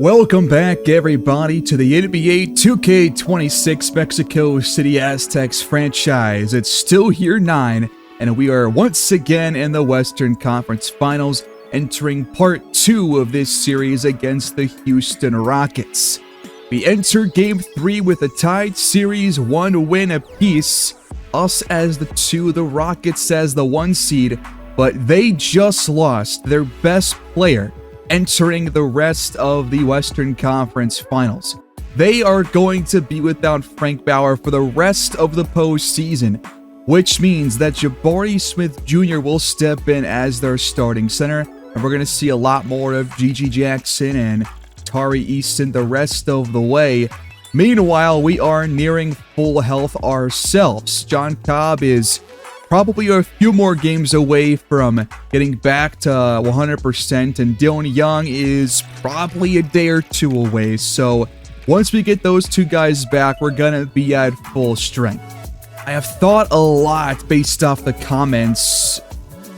Welcome back, everybody, to the NBA 2K26 Mexico City Aztecs franchise. It's still year 9, and we are once again in the Western Conference Finals, entering part 2 of this series against the Houston Rockets. We enter Game 3 with a tied series, 1 win apiece, us as the 2, the Rockets as the 1 seed, but they just lost their best player entering the rest of the Western Conference Finals. They are going to be without Frank Bauer for the rest of the postseason, which means that Jabari Smith Jr. will step in as their starting center, and we're going to see a lot more of Gigi Jackson and Tari Easton the rest of the way. Meanwhile, we are nearing full health ourselves. John Cobb is probably a few more games away from getting back to 100%, and Dylan Young is probably a day or two away. So once we get those two guys back, we're gonna be at full strength. I have thought a lot based off the comments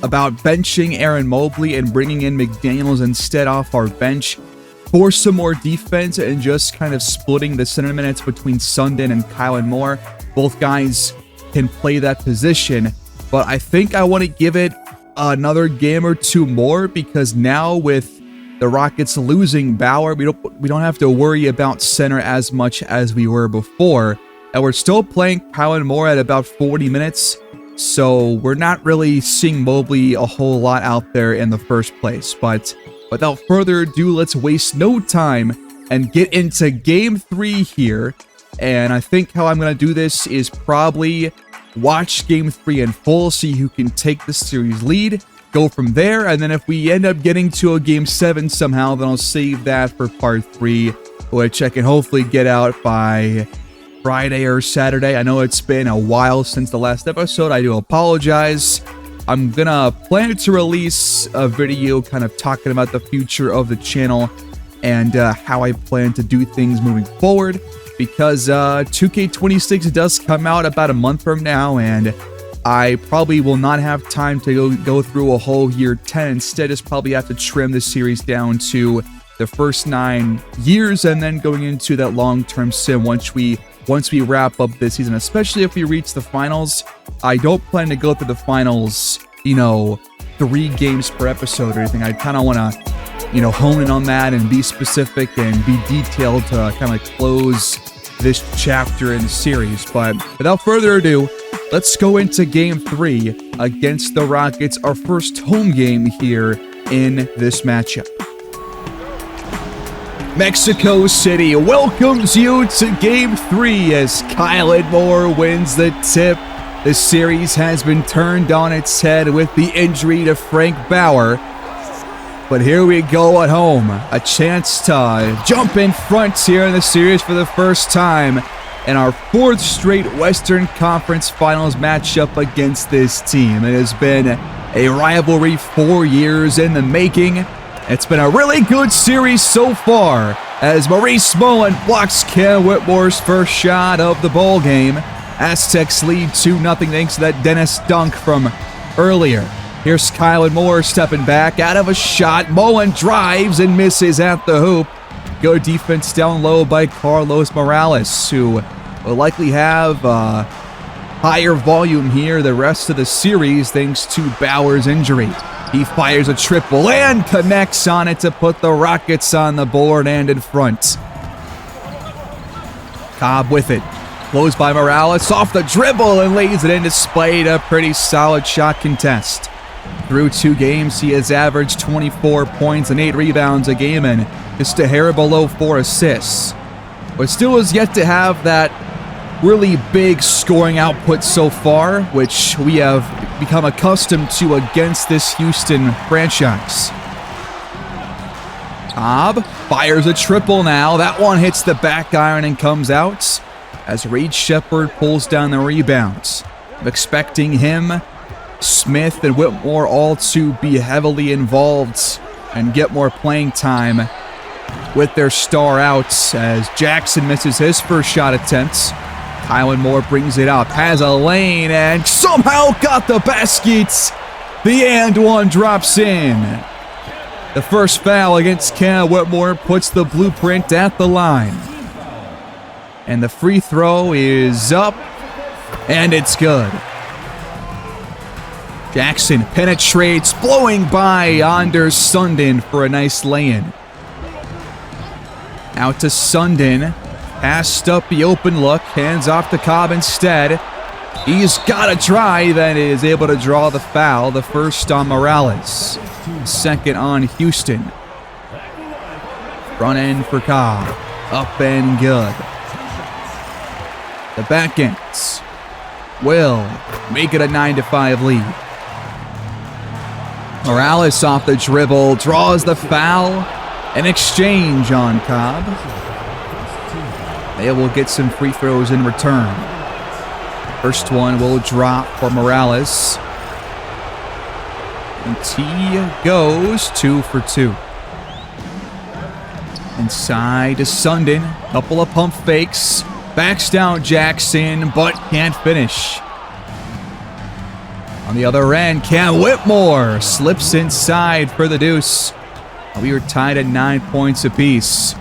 about benching Aaron Mobley and bringing in McDaniels instead off our bench for some more defense and just kind of splitting the center minutes between Sundin and Kylan Moore. Both guys can play that position, but I think I want to give it another game or two more, because now with the Rockets losing Bauer, we don't have to worry about center as much as we were before, and we're still playing Kylan Moore at about 40 minutes, so we're not really seeing Mobley a whole lot out there in the first place. But without further ado, let's waste no time and get into Game 3 here. And I think how I'm going to do this is probably watch Game 3 in full, see who can take the series lead, go from there, and then if we end up getting to a Game 7 somehow, then I'll save that for Part 3, which I can hopefully get out by Friday or Saturday. I know it's been a while since the last episode. I do apologize. I'm gonna plan to release a video kind of talking about the future of the channel and how I plan to do things moving forward, because 2K26 does come out about a month from now, and I probably will not have time to go through a whole year 10. Instead, just probably have to trim the series down to the first 9 years, and then going into that long-term sim once we wrap up this season, especially if we reach the finals. I don't plan to go through the finals, 3 games per episode or anything. I kind of want to, hone in on that and be specific and be detailed to kind of close this chapter in the series. But without further ado, let's go into Game 3 against the Rockets, our first home game here in this matchup. Mexico City welcomes you to Game 3 as Kylan Moore wins the tip. The series has been turned on its head with the injury to Frank Bauer. But here we go at home. A chance to jump in front here in the series for the first time in our 4th straight Western Conference Finals matchup against this team. It has been a rivalry 4 years in the making. It's been a really good series so far, as Maurice Mullen blocks Cam Whitmore's first shot of the ball game. Aztecs lead 2-0 thanks to that Dennis dunk from earlier. Here's Kylan Moore stepping back out of a shot. Mullen drives and misses at the hoop. Good defense down low by Carlos Morales, who will likely have higher volume here the rest of the series thanks to Bauer's injury. He fires a triple and connects on it to put the Rockets on the board and in front. Cobb with it. Closed by Morales, off the dribble and lays it in, displayed a pretty solid shot contest. Through 2 games, he has averaged 24 points and 8 rebounds a game and just a hair below 4 assists. But still has yet to have that really big scoring output so far, which we have become accustomed to against this Houston franchise. Cobb fires a triple now. That one hits the back iron and comes out as Reed Shepherd pulls down the rebounds. I'm expecting him, Smith, and Whitmore all to be heavily involved and get more playing time with their star outs, as Jackson misses his first shot attempts. Kylan Moore brings it up, has a lane, and somehow got the basket. The and one drops in. The first foul against Cam Whitmore puts the blueprint at the line. And the free throw is up, and it's good. Jackson penetrates, blowing by Anders Sundin for a nice lay-in. Out to Sundin, passed up the open look, hands off to Cobb instead. He's got a drive and is able to draw the foul, the first on Morales, second on Houston. Front end for Cobb, up and good. The back ends will make it a 9-5 lead. Morales off the dribble, draws the foul, an exchange on Cobb. They will get some free throws in return. First one will drop for Morales. And he goes 2 for 2. Inside to Sundin, couple of pump fakes. Backs down Jackson, but can't finish. On the other end, Cam Whitmore slips inside for the deuce. We are tied at 9 points apiece.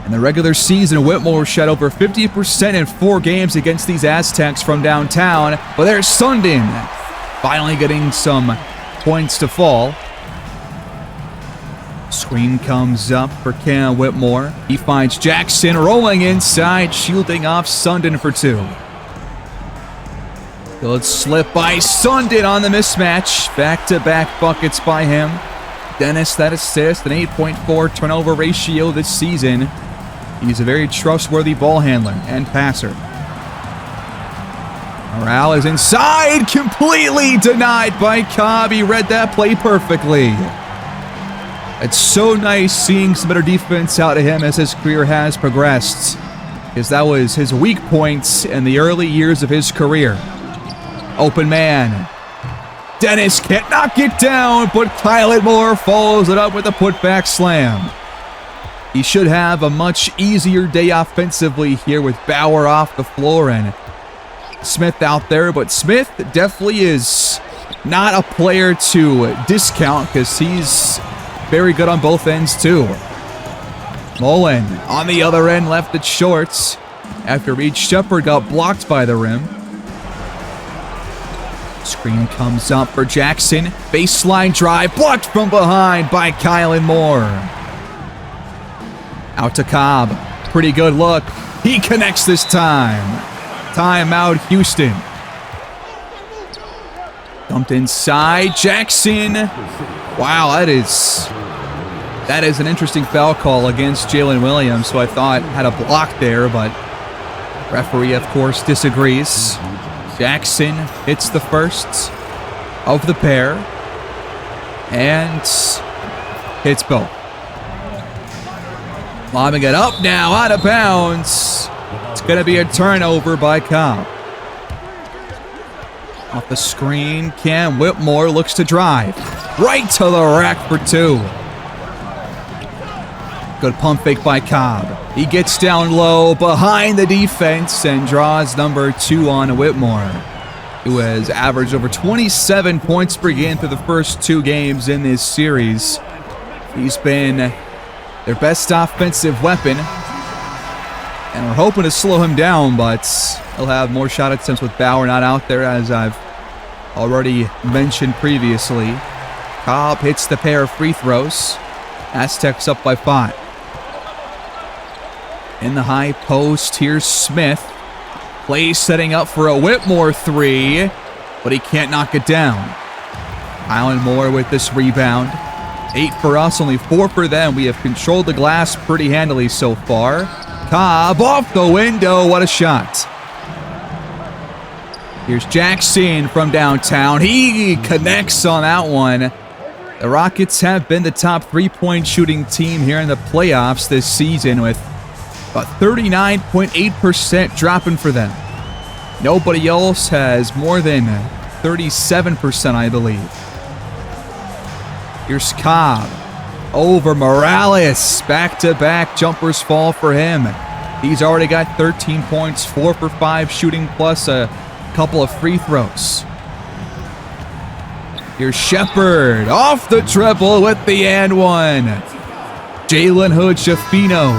In the regular season, Whitmore shot over 50% in 4 games against these Aztecs from downtown. But there's Sundin finally getting some points to fall. Screen comes up for Cam Whitmore. He finds Jackson rolling inside, shielding off Sundin for 2. Good slip by Sundin on the mismatch. Back-to-back buckets by him. Dennis, that assist, an 8.4 turnover ratio this season. He's a very trustworthy ball handler and passer. Morales inside, completely denied by Cobb. He read that play perfectly. It's so nice seeing some better defense out of him as his career has progressed, because that was his weak points in the early years of his career. Open man. Dennis can't knock it down, but Kylan Moore follows it up with a putback slam. He should have a much easier day offensively here with Bauer off the floor and Smith out there, but Smith definitely is not a player to discount because he's very good on both ends too. Mullen on the other end left it short after Reed Shepard got blocked by the rim. Screen comes up for Jackson. Baseline drive blocked from behind by Kylan Moore. Out to Cobb. Pretty good look. He connects this time. Timeout Houston. Dumped inside. Jackson. Wow, that is an interesting foul call against Jalen Williams, who I thought had a block there, but referee, of course, disagrees. Jackson hits the first of the pair and hits both. Lobbing it up now, out of bounds. It's going to be a turnover by Cobb. Off the screen, Cam Whitmore looks to drive. Right to the rack for 2. Good pump fake by Cobb. He gets down low behind the defense and draws number 2 on Whitmore, who has averaged over 27 points per game through the first 2 games in this series. He's been their best offensive weapon, and we're hoping to slow him down, but he'll have more shot attempts with Bauer not out there, as I've already mentioned previously. Cobb hits the pair of free throws. Aztecs up by 5. In the high post, here's Smith. Play setting up for a Whitmore 3, but he can't knock it down. Kylan Moore with this rebound. 8 for us, only 4 for them. We have controlled the glass pretty handily so far. Cobb off the window. What a shot. Here's Jackson from downtown. He connects on that one. The Rockets have been the top 3-point shooting team here in the playoffs this season, with about 39.8% dropping for them. Nobody else has more than 37%, I believe. Here's Cobb over Morales. Back-to-back jumpers fall for him. He's already got 13 points, 4 for 5 shooting, plus a couple of free throws. Here's Shepard off the dribble with the and one. Jalen Hood-Schifino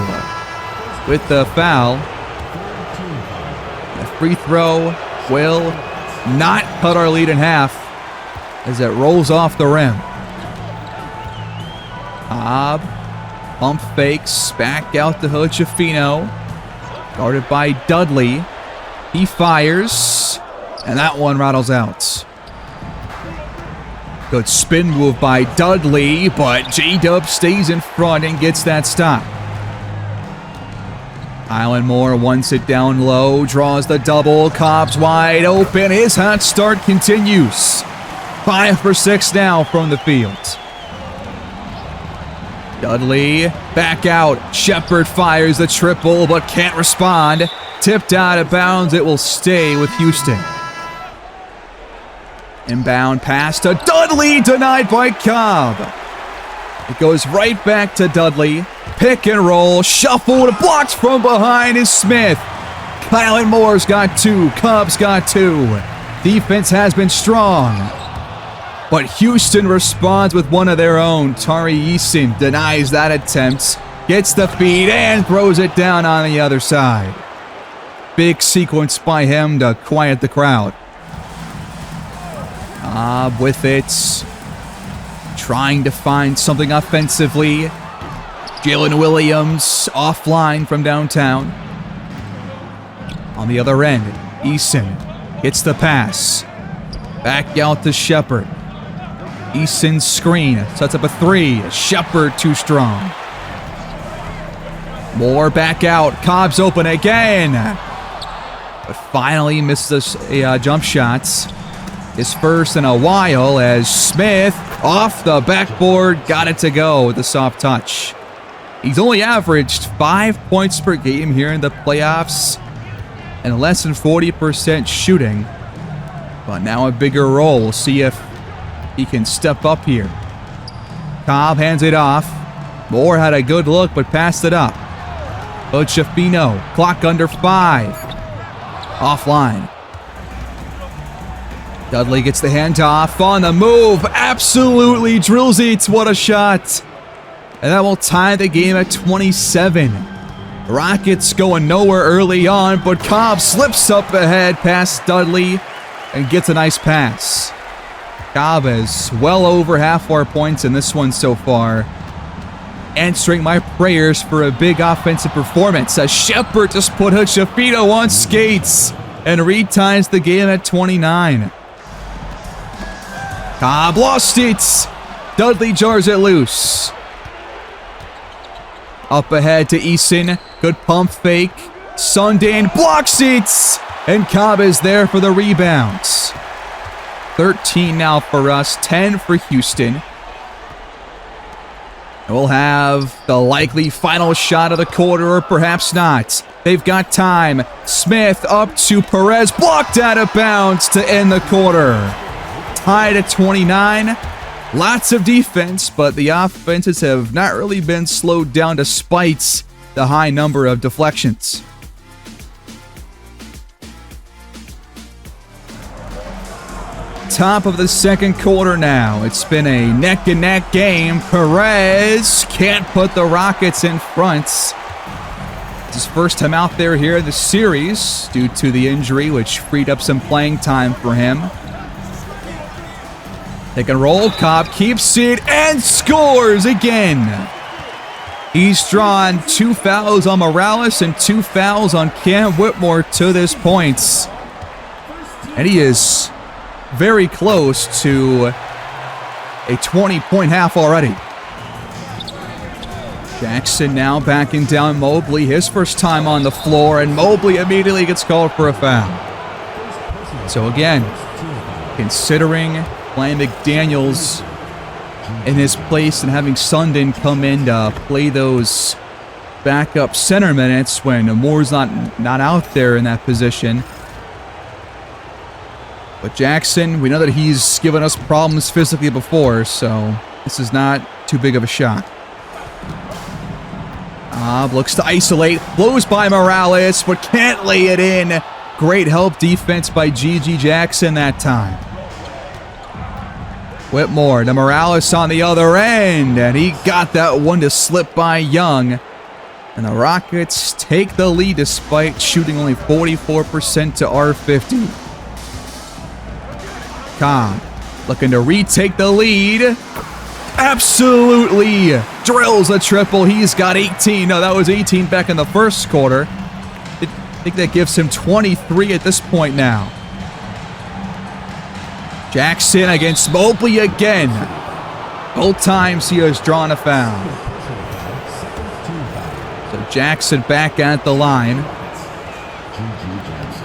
with the foul. The free throw will not cut our lead in half as it rolls off the rim. Cobb, pump fakes, back out to Hood-Schifino. Guarded by Dudley. He fires, and that one rattles out. Good spin move by Dudley, but J-Dub stays in front and gets that stop. Kylan Moore wants it down low, draws the double, Cobb's wide open, his hot start continues. 5 for 6 now from the field. Dudley back out, Shepard fires the triple but can't respond. Tipped out of bounds, it will stay with Houston. Inbound pass to Dudley, denied by Cobb. It goes right back to Dudley. Pick and roll, shuffled, blocked from behind is Smith. Kylan Moore's got 2, Cobb's got 2. Defense has been strong, but Houston responds with one of their own. Tari Eason denies that attempt, gets the feed, and throws it down on the other side. Big sequence by him to quiet the crowd. Cobb with it, trying to find something offensively. Jalen Williams offline from downtown. On the other end, Eason gets the pass. Back out to Shepard. Eason's screen sets up a 3. Shepard too strong. Moore back out. Cobb's open again. But finally misses a jump shot. His first in a while as Smith off the backboard got it to go with a soft touch. He's only averaged 5 points per game here in the playoffs and less than 40% shooting. But now a bigger role. We'll see if he can step up here. Cobb hands it off. Moore had a good look but passed it up. Hood-Schifino, clock under 5. Offline. Dudley gets the handoff on the move. Absolutely drills it. What a shot. And that will tie the game at 27. Rockets going nowhere early on, but Cobb slips up ahead past Dudley and gets a nice pass. Cobb has well over half our points in this one so far. Answering my prayers for a big offensive performance as Shepard just put Hood-Schifino on skates and reties the game at 29. Cobb lost it. Dudley jars it loose. Up ahead to Eason. Good pump fake. Sundin blocks it. And Cobb is there for the rebounds. 13 now for us, 10 for Houston. We'll have the likely final shot of the quarter, or perhaps not. They've got time. Smith up to Perez, blocked out of bounds to end the quarter. Tied at 29. Lots of defense, but the offenses have not really been slowed down despite the high number of deflections. Top of the second quarter now. It's been a neck-and-neck game. Perez can't put the Rockets in front. It's his first time out there here in the series due to the injury, which freed up some playing time for him. They can roll. Cobb keeps it and scores again. He's drawn 2 fouls on Morales and 2 fouls on Cam Whitmore to this point. And he is very close to a 20-point half already. Jackson now backing down Mobley. His first time on the floor, and Mobley immediately gets called for a foul. So again, considering playing McDaniels in his place and having Sundin come in to play those backup center minutes when Moore's not out there in that position. But Jackson, we know that he's given us problems physically before, so this is not too big of a shock. Looks to isolate, blows by Morales, but can't lay it in. Great help defense by G.G. Jackson that time. Whitmore to Morales on the other end, and he got that one to slip by Young. And the Rockets take the lead despite shooting only 44% to R50. Cobb looking to retake the lead. Absolutely drills a triple. He's got 18. No, that was 18 back in the first quarter. I think that gives him 23 at this point now. Jackson against Mobley again. Both times he has drawn a foul. So Jackson back at the line.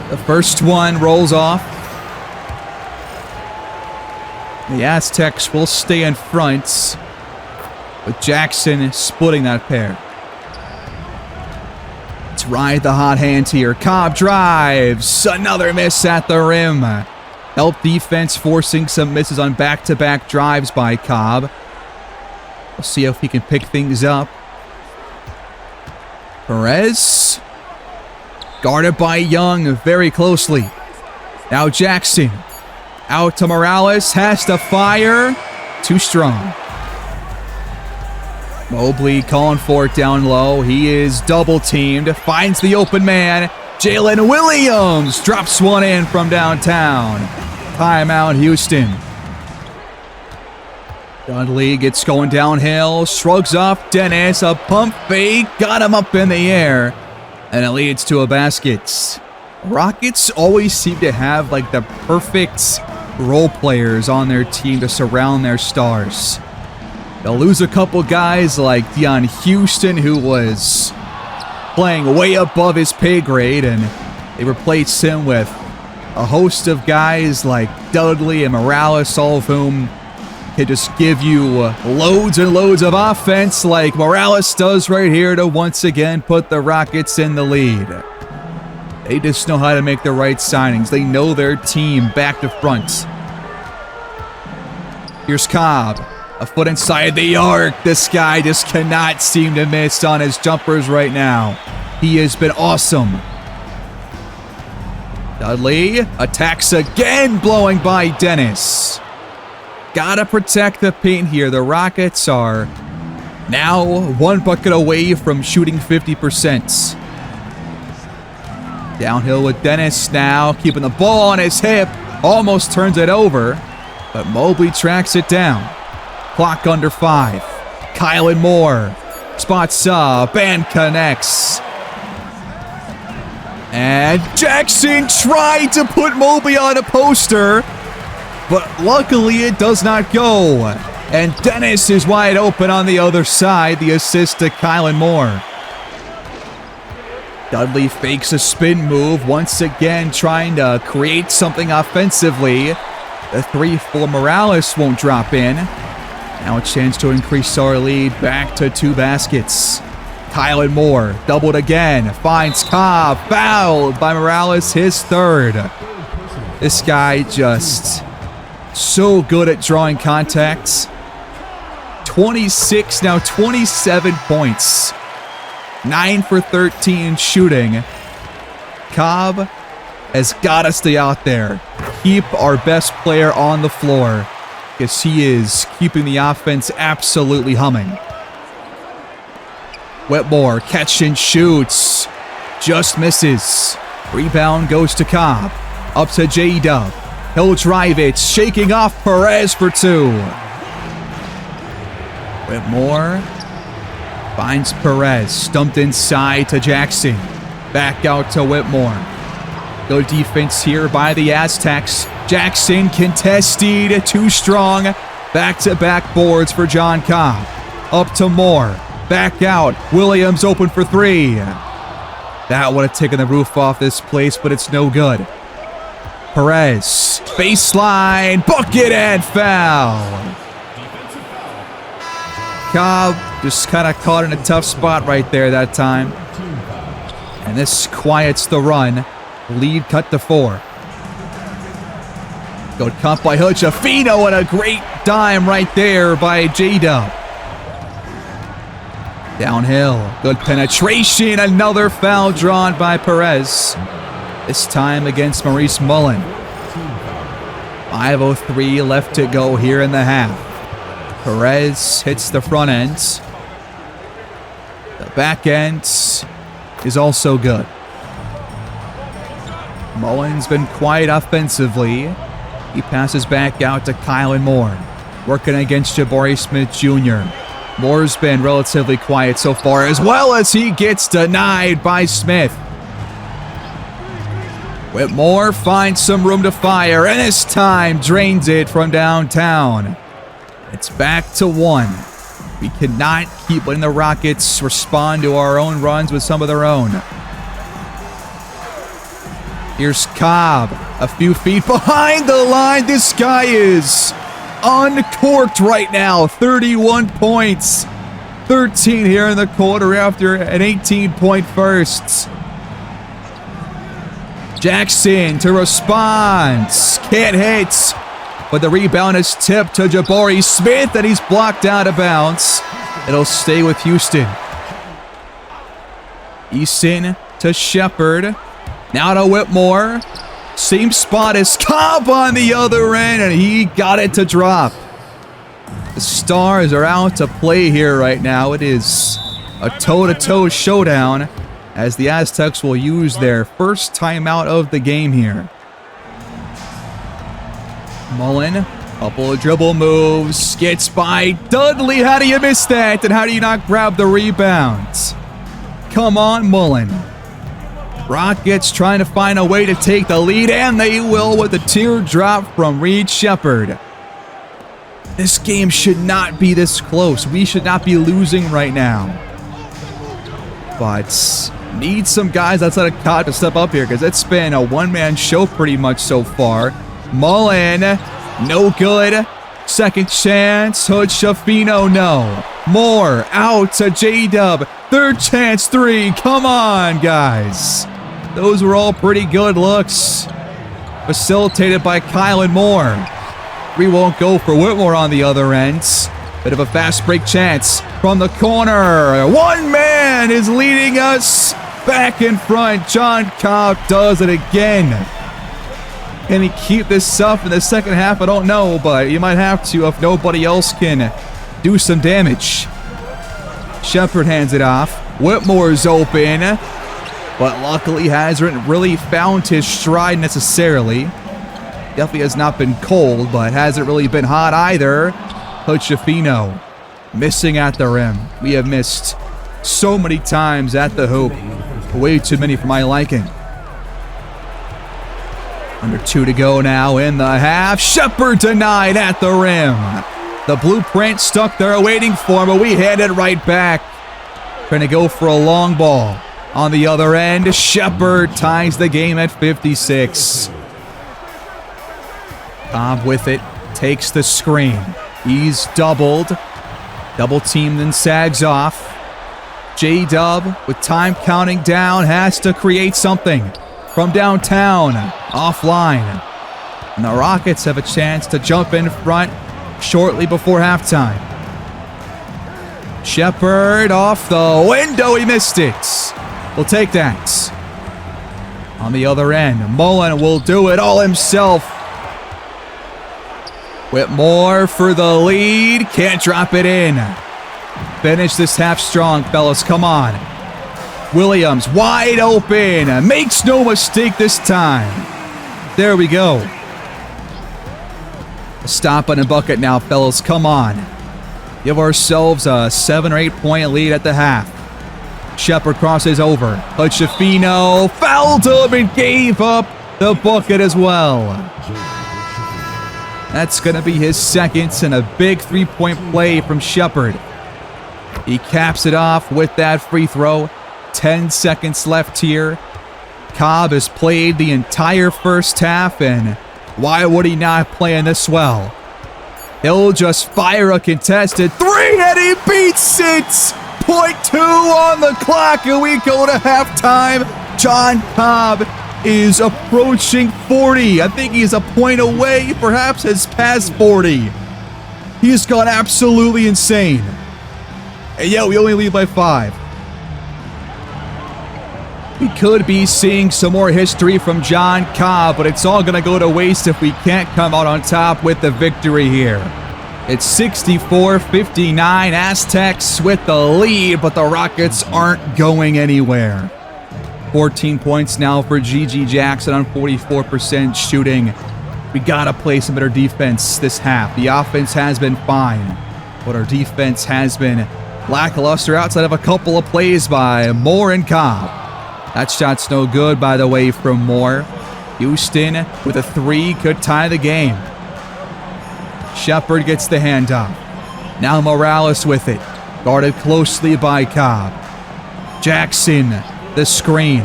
The first one rolls off. The Aztecs will stay in front, with Jackson splitting that pair. Let's ride the hot hand here. Cobb drives. Another miss at the rim. Help defense forcing some misses on back-to-back drives by Cobb. We'll see if he can pick things up. Perez. Guarded by Young very closely. Now Jackson. Out to Morales, has to fire. Too strong. Mobley calling for it down low. He is double teamed. Finds the open man. Jalen Williams drops one in from downtown. Timeout, Houston. Dudley gets going downhill. Shrugs off Dennis. A pump fake. Got him up in the air. And it leads to a basket. Rockets always seem to have like the perfect role players on their team to surround their stars. They'll lose a couple guys like Dion Houston, who was playing way above his pay grade, and they replace him with a host of guys like Dudley and Morales, all of whom can just give you loads and loads of offense like Morales does right here to once again put the Rockets in the lead. They just know how to make the right signings. They know their team back to front. Here's Cobb. A foot inside the arc. This guy just cannot seem to miss on his jumpers right now. He has been awesome. Dudley attacks again, blowing by Dennis. Gotta protect the paint here. The Rockets are now one bucket away from shooting 50%. Downhill with Dennis now, keeping the ball on his hip. Almost turns it over, but Mobley tracks it down. Clock under 5. Kylan Moore spots up and connects. And Jackson tried to put Mobley on a poster, but luckily it does not go. And Dennis is wide open on the other side. The assist to Kylan Moore. Dudley fakes a spin move, once again trying to create something offensively. The 3 for Morales won't drop in. Now a chance to increase our lead back to 2 baskets. Kylan Moore doubled again, finds Cobb, fouled by Morales, his 3rd. This guy just so good at drawing contacts. 26, now 27 points. 9 for 13 shooting. Cobb has got to stay out there. Keep our best player on the floor, because he is keeping the offense absolutely humming. Whitmore, catch and shoots. Just misses. Rebound goes to Cobb. Up to J-Dub. He'll drive it, shaking off Perez for 2. Whitmore finds Perez, stumped inside to Jackson. Back out to Whitmore. Good defense here by the Aztecs. Jackson contested, too strong. Back-to-back boards for John Cobb. Up to Moore. Back out. Williams open for 3. That would have taken the roof off this place, but it's no good. Perez. Baseline. Bucket and foul. Cobb just kind of caught in a tough spot right there that time. And this quiets the run. Lead cut to 4. Good cut by Hutchafino and a great dime right there by J-Dub. Downhill. Good penetration. Another foul drawn by Perez. This time against Maurice Mullen. 5:03 left to go here in the half. Perez hits the front end. The back end is also good. Mullen's been quiet offensively. He passes back out to Kylan Moore, working against Jabari Smith Jr. Moore's been relatively quiet so far, as well as he gets denied by Smith. Whitmore finds some room to fire, and this time drains it from downtown. It's back to 1. We cannot keep letting the Rockets respond to our own runs with some of their own. Here's Cobb, a few feet behind the line. This guy is uncorked right now. 31 points. 13 here in the quarter after an 18-point first. Jackson to respond. Can't hit. But the rebound is tipped to Jabari Smith, and he's blocked out of bounds. It'll stay with Houston. Eason to Shepard. Now to Whitmore. Same spot as Cobb on the other end, and he got it to drop. The Stars are out to play here right now. It is a toe-to-toe showdown as the Aztecs will use their first timeout of the game here. Mullen, couple of dribble moves, gets by Dudley. How do you miss that? And how do you not grab the rebound? Come on, Mullen. Rockets trying to find a way to take the lead, and they will with a teardrop from Reed Shepard. This game should not be this close. We should not be losing right now. But need some guys outside of Cobb to step up here, because it's been a one-man show pretty much so far. Mullen, no good. Second chance, Hood Shafino, no. Moore, out to J-Dub. Third chance, 3. Come on, guys. Those were all pretty good looks. Facilitated by Kylan Moore. 3 won't go for Whitmore on the other end. Bit of a fast break chance from the corner. One man is leading us back in front. John Cobb does it again. Can he keep this up in the second half? I don't know, but you might have to if nobody else can do some damage. Shepard hands it off. Whitmore's open, but luckily hasn't really found his stride necessarily. Definitely has not been cold, but hasn't really been hot either. Hochefino missing at the rim. We have missed so many times at the hoop. Way too many for my liking. Under 2 to go now in the half. Shepard denied at the rim. The blueprint stuck there waiting for him, but we hand it right back. Trying to go for a long ball. On the other end, Shepard ties the game at 56. Cobb with it, takes the screen. He's doubled. Double teamed and sags off. J-Dub with time counting down has to create something. From downtown, offline. And the Rockets have a chance to jump in front shortly before halftime. Shepard off the window, he missed it. We'll take that. On the other end, Mullen will do it all himself. Whitmore for the lead, can't drop it in. Finish this half strong, fellas, come on. Williams wide open, makes no mistake this time. There we go. Stop on a bucket now, fellas, come on. Give ourselves a 7 or 8 point lead at the half. Shepard crosses over. Hochefino fouled him and gave up the bucket as well. That's going to be his second and a big 3-point play from Shepard. He caps it off with that free throw. 10 seconds left here. Cobb has played the entire first half, and why would he not play in this well? He'll just fire a contested 3, and he beats it! 0.2 on the clock, and we go to halftime. John Cobb is approaching 40. I think he's a point away, perhaps has passed 40. He's gone absolutely insane. And yeah, we only lead by 5. We could be seeing some more history from John Cobb, but it's all going to go to waste if we can't come out on top with the victory here. It's 64-59, Aztecs with the lead, but the Rockets aren't going anywhere. 14 points now for G.G. Jackson on 44% shooting. We got to play some better defense this half. The offense has been fine, but our defense has been lackluster outside of a couple of plays by Moore and Cobb. That shot's no good, by the way, from Moore. Houston with a 3 could tie the game. Shepard gets the handoff. Now Morales with it. Guarded closely by Cobb. Jackson, the screen.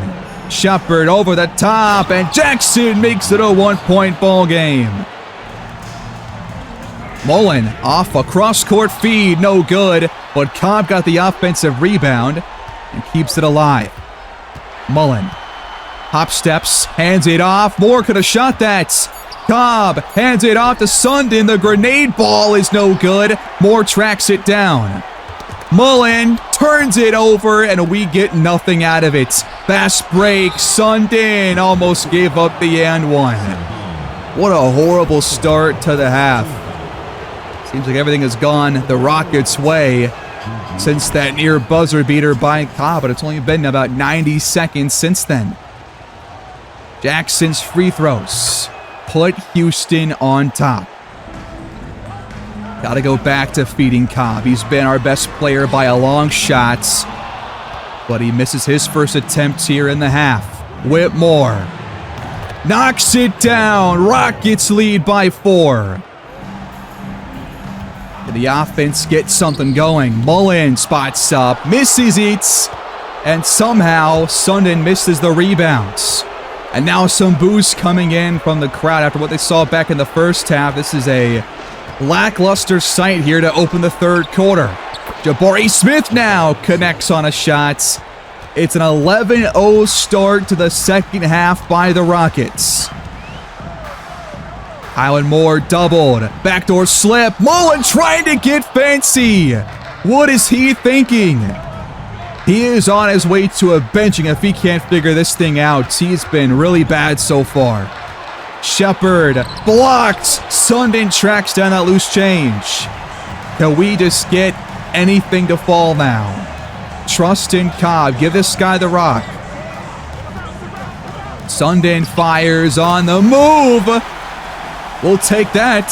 Shepard over the top, and Jackson makes it a 1-point ball game. Mullen off a cross-court feed, no good, but Cobb got the offensive rebound and keeps it alive. Mullen, hop steps, hands it off. Moore could have shot that. Cobb hands it off to Sundin. The grenade ball is no good. Moore tracks it down. Mullen turns it over, and we get nothing out of it. Fast break. Sundin almost gave up the and one. What a horrible start to the half. Seems like everything has gone the Rockets' way since that near buzzer beater by Cobb, but it's only been about 90 seconds since then. Jackson's free throws put Houston on top. Got to go back to feeding Cobb. He's been our best player by a long shot, but he misses his first attempt here in the half. Whitmore knocks it down. Rockets lead by 4. The offense gets something going. Mullen spots up, misses it, and somehow Sundin misses the rebounds. And now some boos coming in from the crowd after what they saw back in the first half. This is a lackluster sight here to open the third quarter. Jabari Smith now connects on a shot. It's an 11-0 start to the second half by the Rockets. Highland Moore doubled. Backdoor slip. Mullen trying to get fancy. What is he thinking? He is on his way to a benching if he can't figure this thing out. He's been really bad so far. Shepard blocked. Sundin tracks down that loose change. Can we just get anything to fall now? Trust in Cobb. Give this guy the rock. Sundin fires on the move. We'll take that.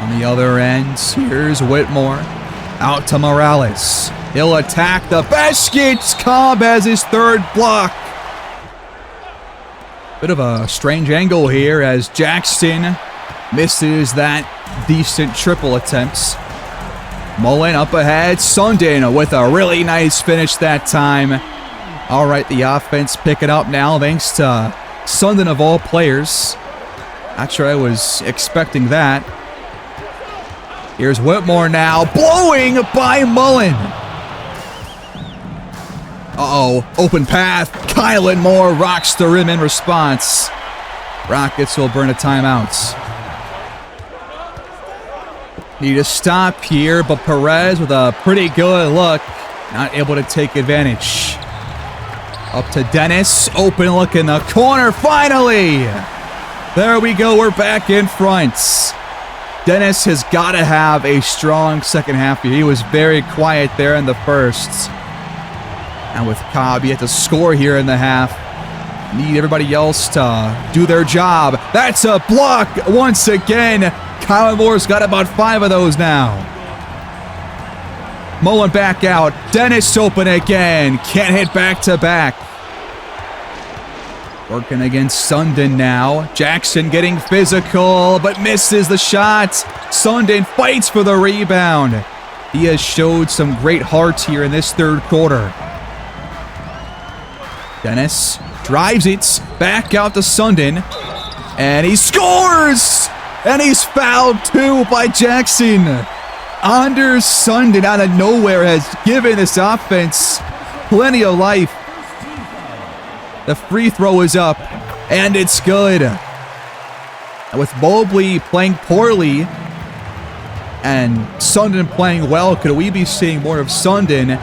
On the other end, here's Whitmore. Out to Morales. He'll attack the basket. Cobb has his third block. Bit of a strange angle here as Jackson misses that decent triple attempts. Mullen up ahead. Sundin with a really nice finish that time. All right, the offense picking up now thanks to Sundin of all players. Not sure I was expecting that. Here's Whitmore now, blowing by Mullen. Uh-oh, open path. Kylan Moore rocks the rim in response. Rockets will burn a timeout. Need to stop here, but Perez with a pretty good look, not able to take advantage. Up to Dennis, open look in the corner, finally! There we go, we're back in front. Dennis has got to have a strong second half here. He was very quiet there in the first. And with Cobb, he had to score here in the half. Need everybody else to do their job. That's a block once again. Kylan Moore's got about 5 of those now. Mullen back out. Dennis open again. Can't hit back-to-back. Working against Sundin now. Jackson getting physical, but misses the shot. Sundin fights for the rebound. He has showed some great heart here in this third quarter. Dennis drives it back out to Sundin, and he scores! And he's fouled too by Jackson. Anders Sundin out of nowhere has given this offense plenty of life. The free throw is up, and it's good. And with Mobley playing poorly and Sundin playing well, could we be seeing more of Sundin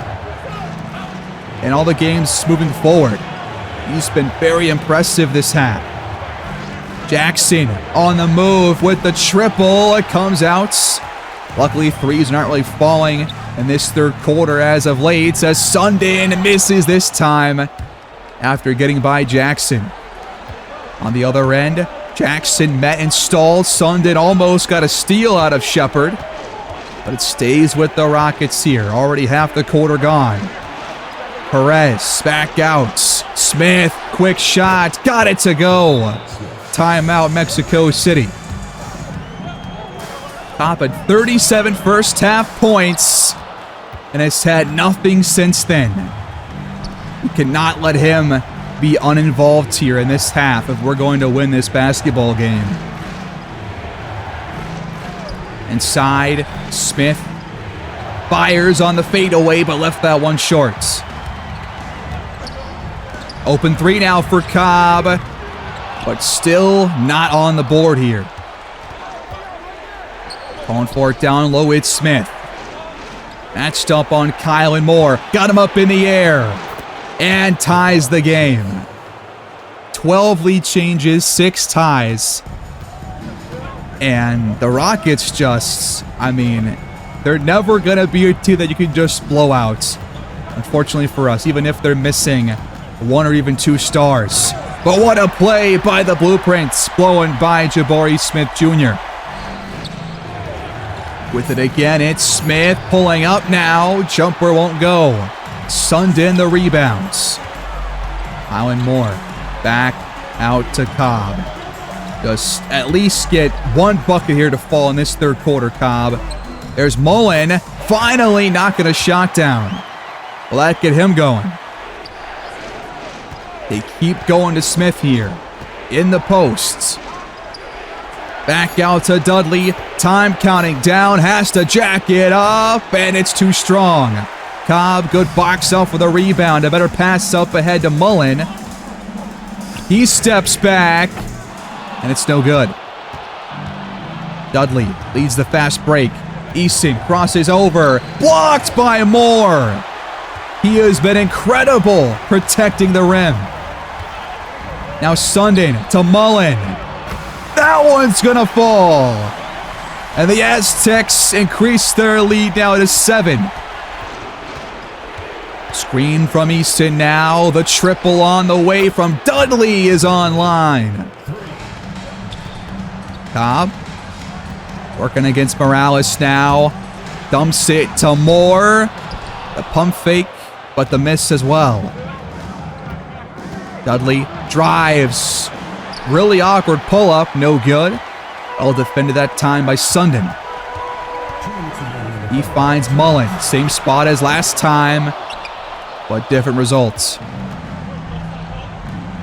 in all the games moving forward. He's been very impressive this half. Jackson on the move with the triple. It comes out. Luckily, threes aren't really falling in this third quarter as of late, as Sundin misses this time after getting by Jackson. On the other end, Jackson met and stalled. Sundin almost got a steal out of Shepard, but it stays with the Rockets here. Already half the quarter gone. Perez back out. Smith, quick shot. Got it to go. Timeout, Mexico City. Top at 37 first half points and has had nothing since then. We cannot let him be uninvolved here in this half if we're going to win this basketball game. Inside, Smith fires on the fadeaway, but left that one short. Open three now for Cobb, but still not on the board here. Calling for it down low, it's Smith. Matched up on Kylan Moore. Got him up in the air and ties the game. 12 lead changes, 6 ties. And the Rockets just, I mean, they're never going to be a team that you can just blow out. Unfortunately for us, even if they're missing 1 or even 2 stars. But what a play by the Blueprints, blown by Jabari Smith Jr. With it again, it's Smith pulling up now. Jumper won't go. Sundin the rebounds. Kylan Moore back out to Cobb. Just at least get 1 bucket here to fall in this third quarter, Cobb. There's Mullen finally knocking a shot down. Will that get him going? They keep going to Smith here in the posts. Back out to Dudley. Time counting down. Has to jack it up, and it's too strong. Cobb, good box up for the rebound. A better pass up ahead to Mullen. He steps back, and it's no good. Dudley leads the fast break. Easton crosses over. Blocked by Moore. He has been incredible protecting the rim. Now Sundin to Mullen. That one's gonna fall. And the Aztecs increase their lead now to 7. Screen from Easton now. The triple on the way from Dudley is online. Cobb working against Morales now. Dumps it to Moore. The pump fake, but the miss as well. Dudley drives. Really awkward pull-up, no good. Well defended that time by Sundin. He finds Mullen, same spot as last time, but different results.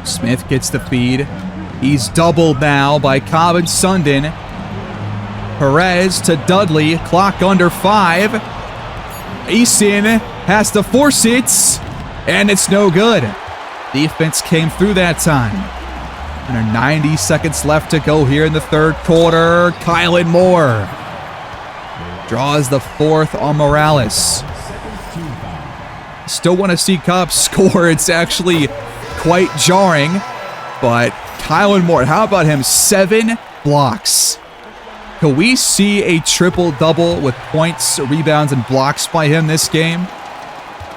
Smith gets the feed. He's doubled now by Cobb and Sundin. Perez to Dudley, clock under 5. Easton has to force it, and it's no good. Defense came through that time. Under 90 seconds left to go here in the third quarter. Kylan Moore draws the 4th on Morales. Still want to see Cobb score. It's actually quite jarring. But Kylan Moore, how about him? 7 blocks. Can we see a triple-double with points, rebounds, and blocks by him this game?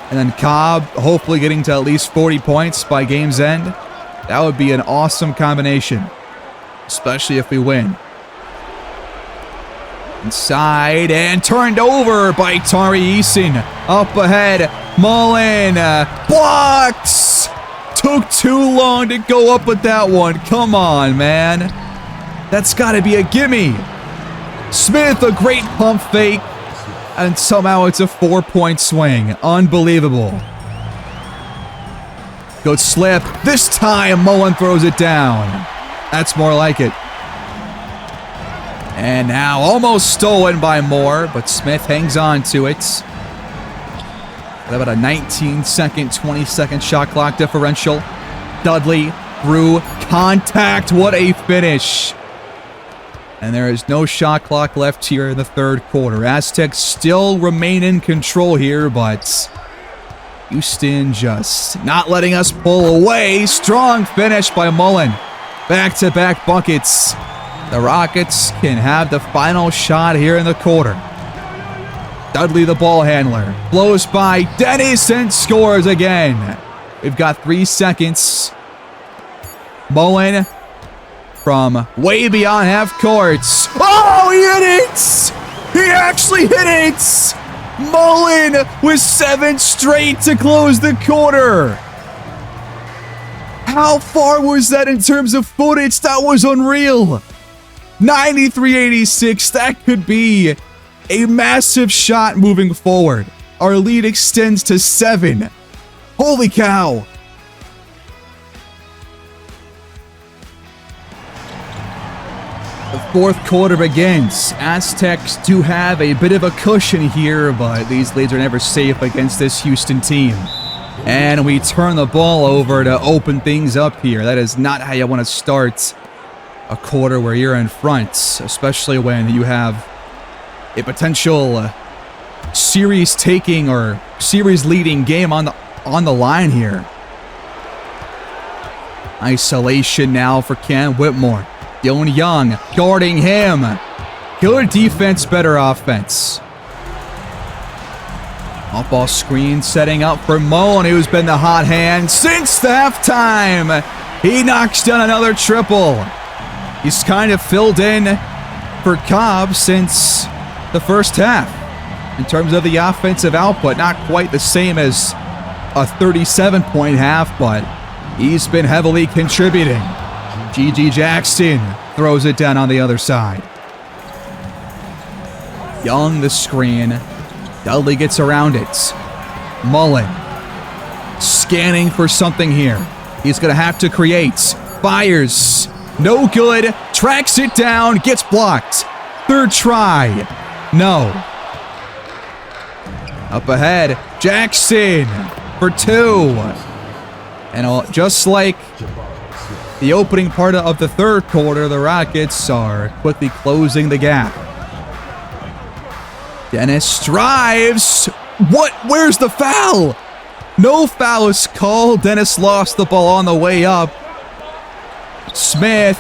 And then Cobb hopefully getting to at least 40 points by game's end. That would be an awesome combination, especially if we win. Inside and turned over by Tari Eason. Up ahead, Mullen blocks. Took too long to go up with that one. Come on, man. That's got to be a gimme. Smith, a great pump fake, and somehow it's a 4-point swing. Unbelievable. Good slip. This time, Mullen throws it down. That's more like it. And now almost stolen by Moore, but Smith hangs on to it. About a 19-second, 20-second shot clock differential. Dudley through contact. What a finish. And there is no shot clock left here in the third quarter. Aztecs still remain in control here, but Houston just not letting us pull away. Strong finish by Mullen. Back-to-back buckets. The Rockets can have the final shot here in the quarter. Dudley, the ball handler, blows by Dennis and scores again. We've got 3 seconds. Mullen from way beyond half courts. Oh, he hit it! He actually hit it! Mullen with 7 straight to close the quarter. How far was that in terms of footage? That was unreal. 93-86, that could be a massive shot moving forward. Our lead extends to 7. Holy cow. The fourth quarter begins. Aztecs do have a bit of a cushion here, but these leads are never safe against this Houston team. And we turn the ball over to open things up here. That is not how you want to start a quarter where you're in front, especially when you have a potential series-taking or series-leading game on the line here. Isolation now for Cam Whitmore. Dylan Young guarding him. Good defense, better offense. Off-ball screen setting up for Mullen, who's been the hot hand since halftime. He knocks down another triple. He's kind of filled in for Cobb since the first half. In terms of the offensive output, not quite the same as a 37-point half, but he's been heavily contributing. G.G. Jackson throws it down on the other side. Young the screen. Dudley gets around it. Mullen scanning for something here. He's going to have to create. Fires. No good. Tracks it down. Gets blocked. Third try. No. Up ahead. Jackson for 2. And just like the opening part of the third quarter, the Rockets are quickly closing the gap. Dennis drives. What? Where's the foul? No foul is called. Dennis lost the ball on the way up. Smith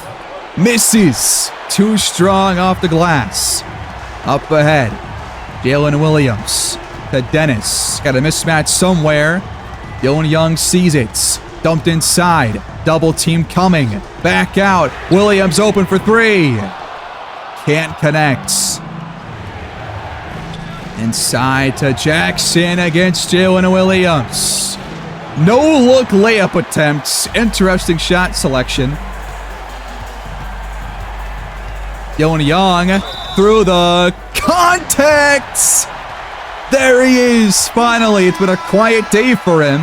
misses. Too strong off the glass. Up ahead. Jalen Williams to Dennis. Got a mismatch somewhere. Dylan Young sees it. Dumped inside. Double team coming. Back out. Williams open for 3. Can't connect. Inside to Jackson against Jalen Williams. No look layup attempts. Interesting shot selection. Dylan Young through the contact. There he is. Finally, it's been a quiet day for him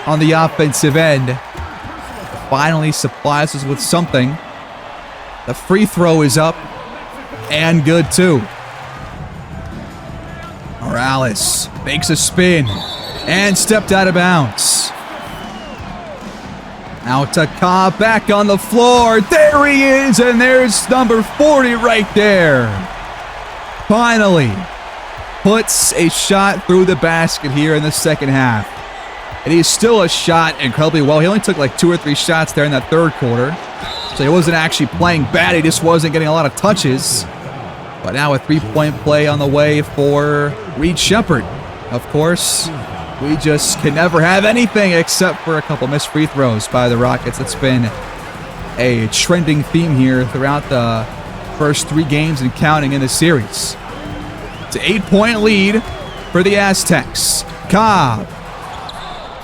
on the offensive end. Finally supplies us with something. The free throw is up and good too. Morales makes a spin and stepped out of bounds. Out to Cobb, back on the floor. There he is, and there's number 40 right there. Finally puts a shot through the basket here in the second half. And he's still a shot incredibly well. He only took like 2 or 3 shots there in that third quarter. So he wasn't actually playing bad. He just wasn't getting a lot of touches. But now a 3-point play on the way for Reed Shepherd. Of course, we just can never have anything except for a couple missed free throws by the Rockets. That's been a trending theme here throughout the first 3 games and counting in the series. It's an 8-point lead for the Aztecs. Cobb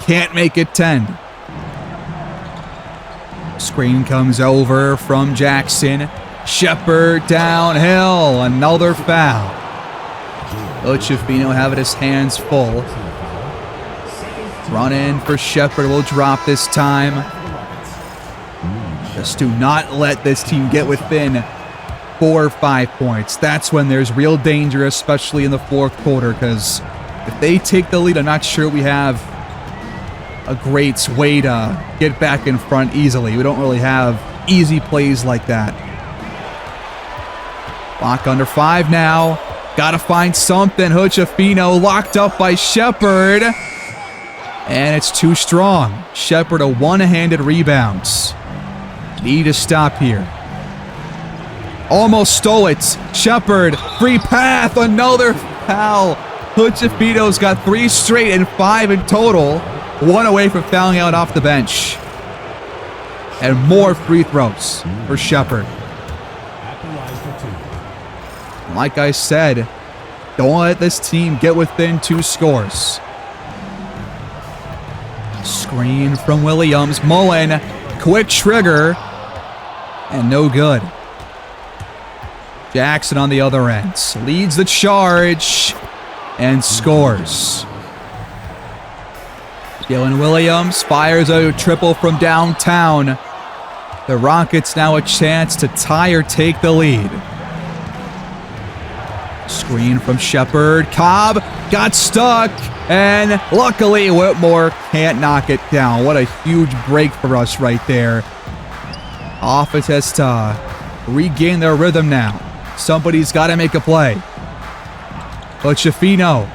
can't make it 10. Screen comes over from Jackson. Shepherd downhill. Another foul. Ochefino having his hands full. Run in for Shepherd. Will drop this time. Just do not let this team get within 4 or 5 points. That's when there's real danger, especially in the fourth quarter, because if they take the lead, I'm not sure we have a great way to get back in front easily. We don't really have easy plays like that. Clock under 5 now. Gotta find something. Ochefino locked up by Shepherd. And it's too strong. Shepard a one-handed rebound. Need to stop here. Almost stole it. Shepard, free path, another foul. Hood-Chafito's got 3 straight and 5 in total. 1 away from fouling out off the bench. And more free throws for Shepard. Like I said, don't let this team get within 2 scores. Screen from Williams. Mullen, quick trigger. And no good. Jackson on the other end. Leads the charge. And scores. Jalen Williams fires a triple from downtown. The Rockets now a chance to tie or take the lead. Screen from Shepard. Cobb got stuck. And luckily Whitmore can't knock it down. What a huge break for us right there. Offense has to regain their rhythm now. Somebody's got to make a play. But Chafino.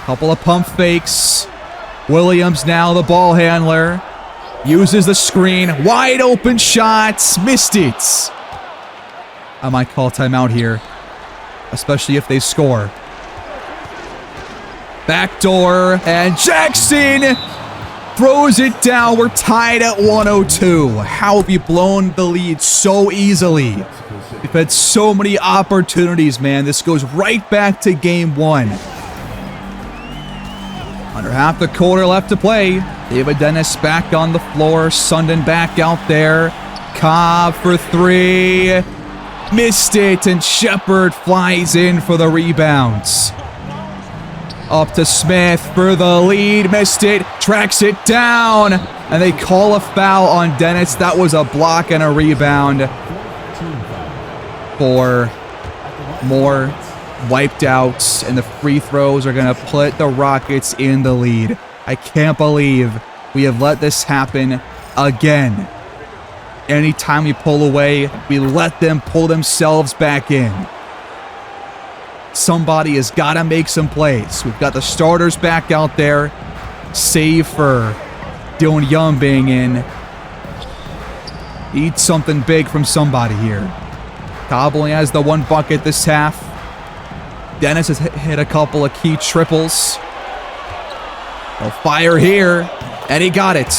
Couple of pump fakes. Williams now the ball handler. Uses the screen. Wide open shots. Missed it. I might call timeout here. Especially if they score. Backdoor. And Jackson throws it down. We're tied at 102. How have you blown the lead so easily? We've had so many opportunities, man. This goes right back to game 1. Under half the quarter left to play. David Dennis back on the floor. Sundin back out there. Cobb for 3. Missed it, and Shepard flies in for the rebounds. Up to Smith for the lead. Missed it. Tracks it down. And they call a foul on Dennis. That was a block and a rebound. For more wiped outs, and the free throws are going to put the Rockets in the lead. I can't believe we have let this happen again. Anytime we pull away, we let them pull themselves back in. Somebody has got to make some plays. We've got the starters back out there, save for Dylan Young being in. Need something big from somebody here. Cobb only has the 1 bucket this half. Dennis has hit a couple of key triples. They'll fire here, and he got it.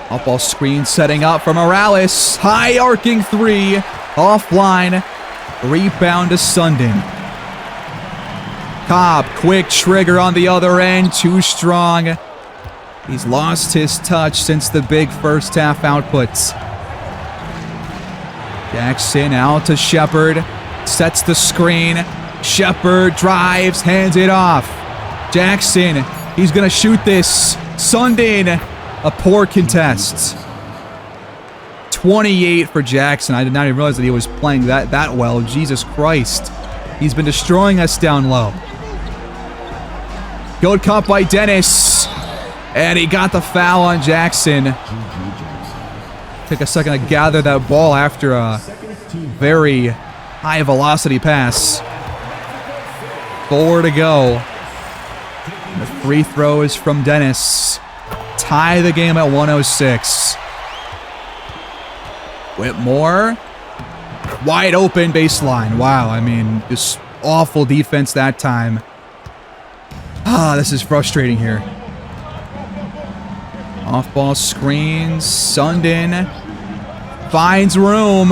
Up ball screen setting up for Morales. High arcing 3. Offline. Rebound to Sundin. Cobb, quick trigger on the other end. Too strong. He's lost his touch since the big first half outputs. Jackson out to Shepard. Sets the screen. Shepard drives, hands it off. Jackson, he's going to shoot this. Sundin, a poor contest. 28 for Jackson. I did not even realize that he was playing that well. Jesus Christ. He's been destroying us down low. Good cut by Dennis. And he got the foul on Jackson. Took a second to gather that ball after a very high velocity pass. 4 to go. And the free throw is from Dennis. Tie the game at 106. Whitmore. Wide open baseline. Wow, I mean, just awful defense that time. This is frustrating here. Off-ball screens. Sundin finds room.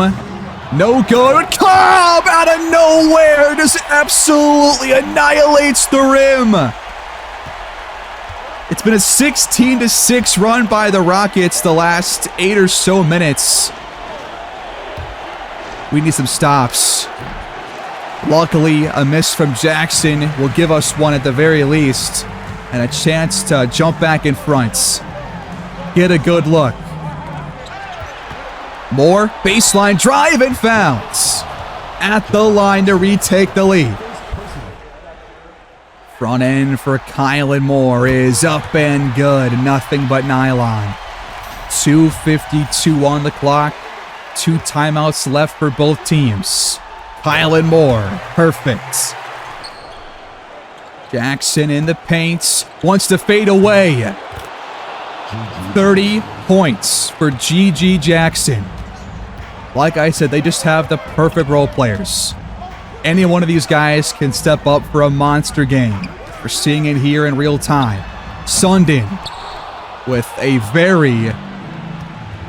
No good. Cobb out of nowhere just absolutely annihilates the rim. It's been a 16-6 run by the Rockets the last 8 or so minutes. We need some stops. Luckily, a miss from Jackson will give us one at the very least, and a chance to jump back in front. Get a good look. More baseline drive and fouls. At the line to retake the lead. Front end for Kylan Moore is up and good. Nothing but nylon. 2:52 on the clock. 2 timeouts left for both teams. Kylan Moore, perfect. Jackson in the paint. Wants to fade away. 30 points for G.G. Jackson. Like I said, they just have the perfect role players. Any one of these guys can step up for a monster game. We're seeing it here in real time. Sundin with a very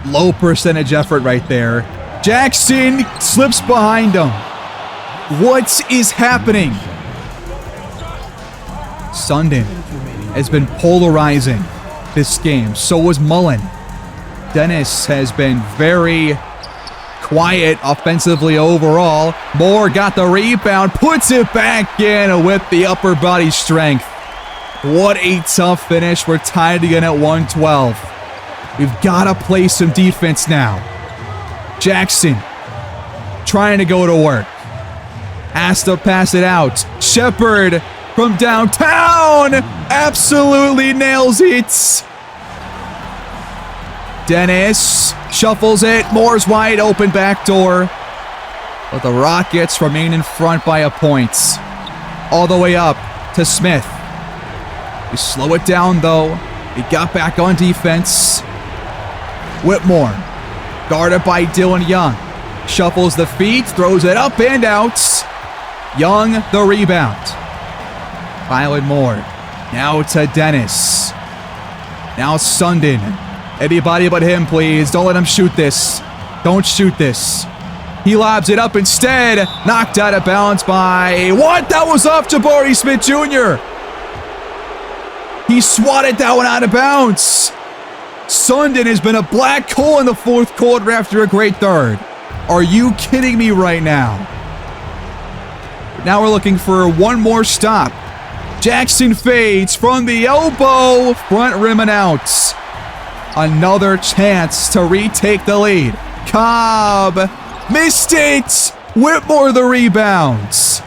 low percentage effort right there. Jackson slips behind him. What is happening? Sundin has been polarizing this game. So was Mullen. Dennis has been very quiet offensively overall. Moore got the rebound, puts it back in with the upper body strength. What a tough finish. We're tied again at 112. We've got to play some defense now. Jackson trying to go to work. Has to pass it out. Shepard from downtown absolutely nails it. Dennis shuffles it. Moore's wide open backdoor. But the Rockets remain in front by a point. All the way up to Smith. We slow it down though. He got back on defense. Whitmore guarded by Dylan Young. Shuffles the feet, throws it up and out. Young the rebound. Violet Moore. Now to Dennis. Now Sundin. Anybody but him, please. Don't let him shoot this. Don't shoot this. He lobs it up instead. Knocked out of bounds by... What? That was off Jabari Smith Jr. He swatted that one out of bounds. Sundin has been a black hole in the fourth quarter after a great third. Are you kidding me right now? Now we're looking for one more stop. Jackson fades from the elbow. Front rim and out. Another chance to retake the lead. Cobb missed it. Whitmore the rebounds.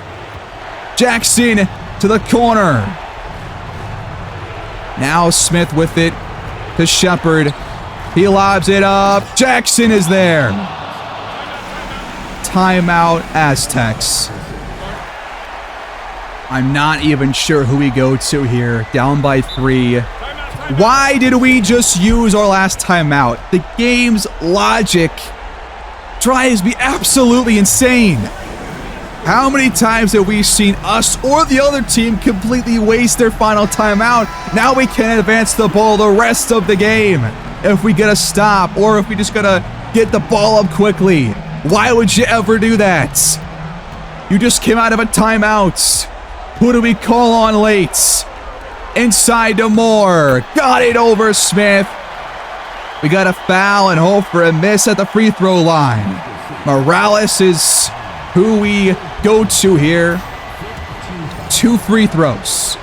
Jackson to the corner. Now Smith with it to Shepard. He lobs it up. Jackson is there. Timeout Aztecs. I'm not even sure who we go to here. Down by 3. Why did we just use our last timeout? The game's logic drives me absolutely insane. How many times have we seen us or the other team completely waste their final timeout? Now we can advance the ball the rest of the game if we get a stop or if we just gotta get the ball up quickly. Why would you ever do that? You just came out of a timeout. Who do we call on late? Inside to Moore. Got it over Smith. We got a foul and hope for a miss at the free throw line. Morales is who we go to here. 2 free throws.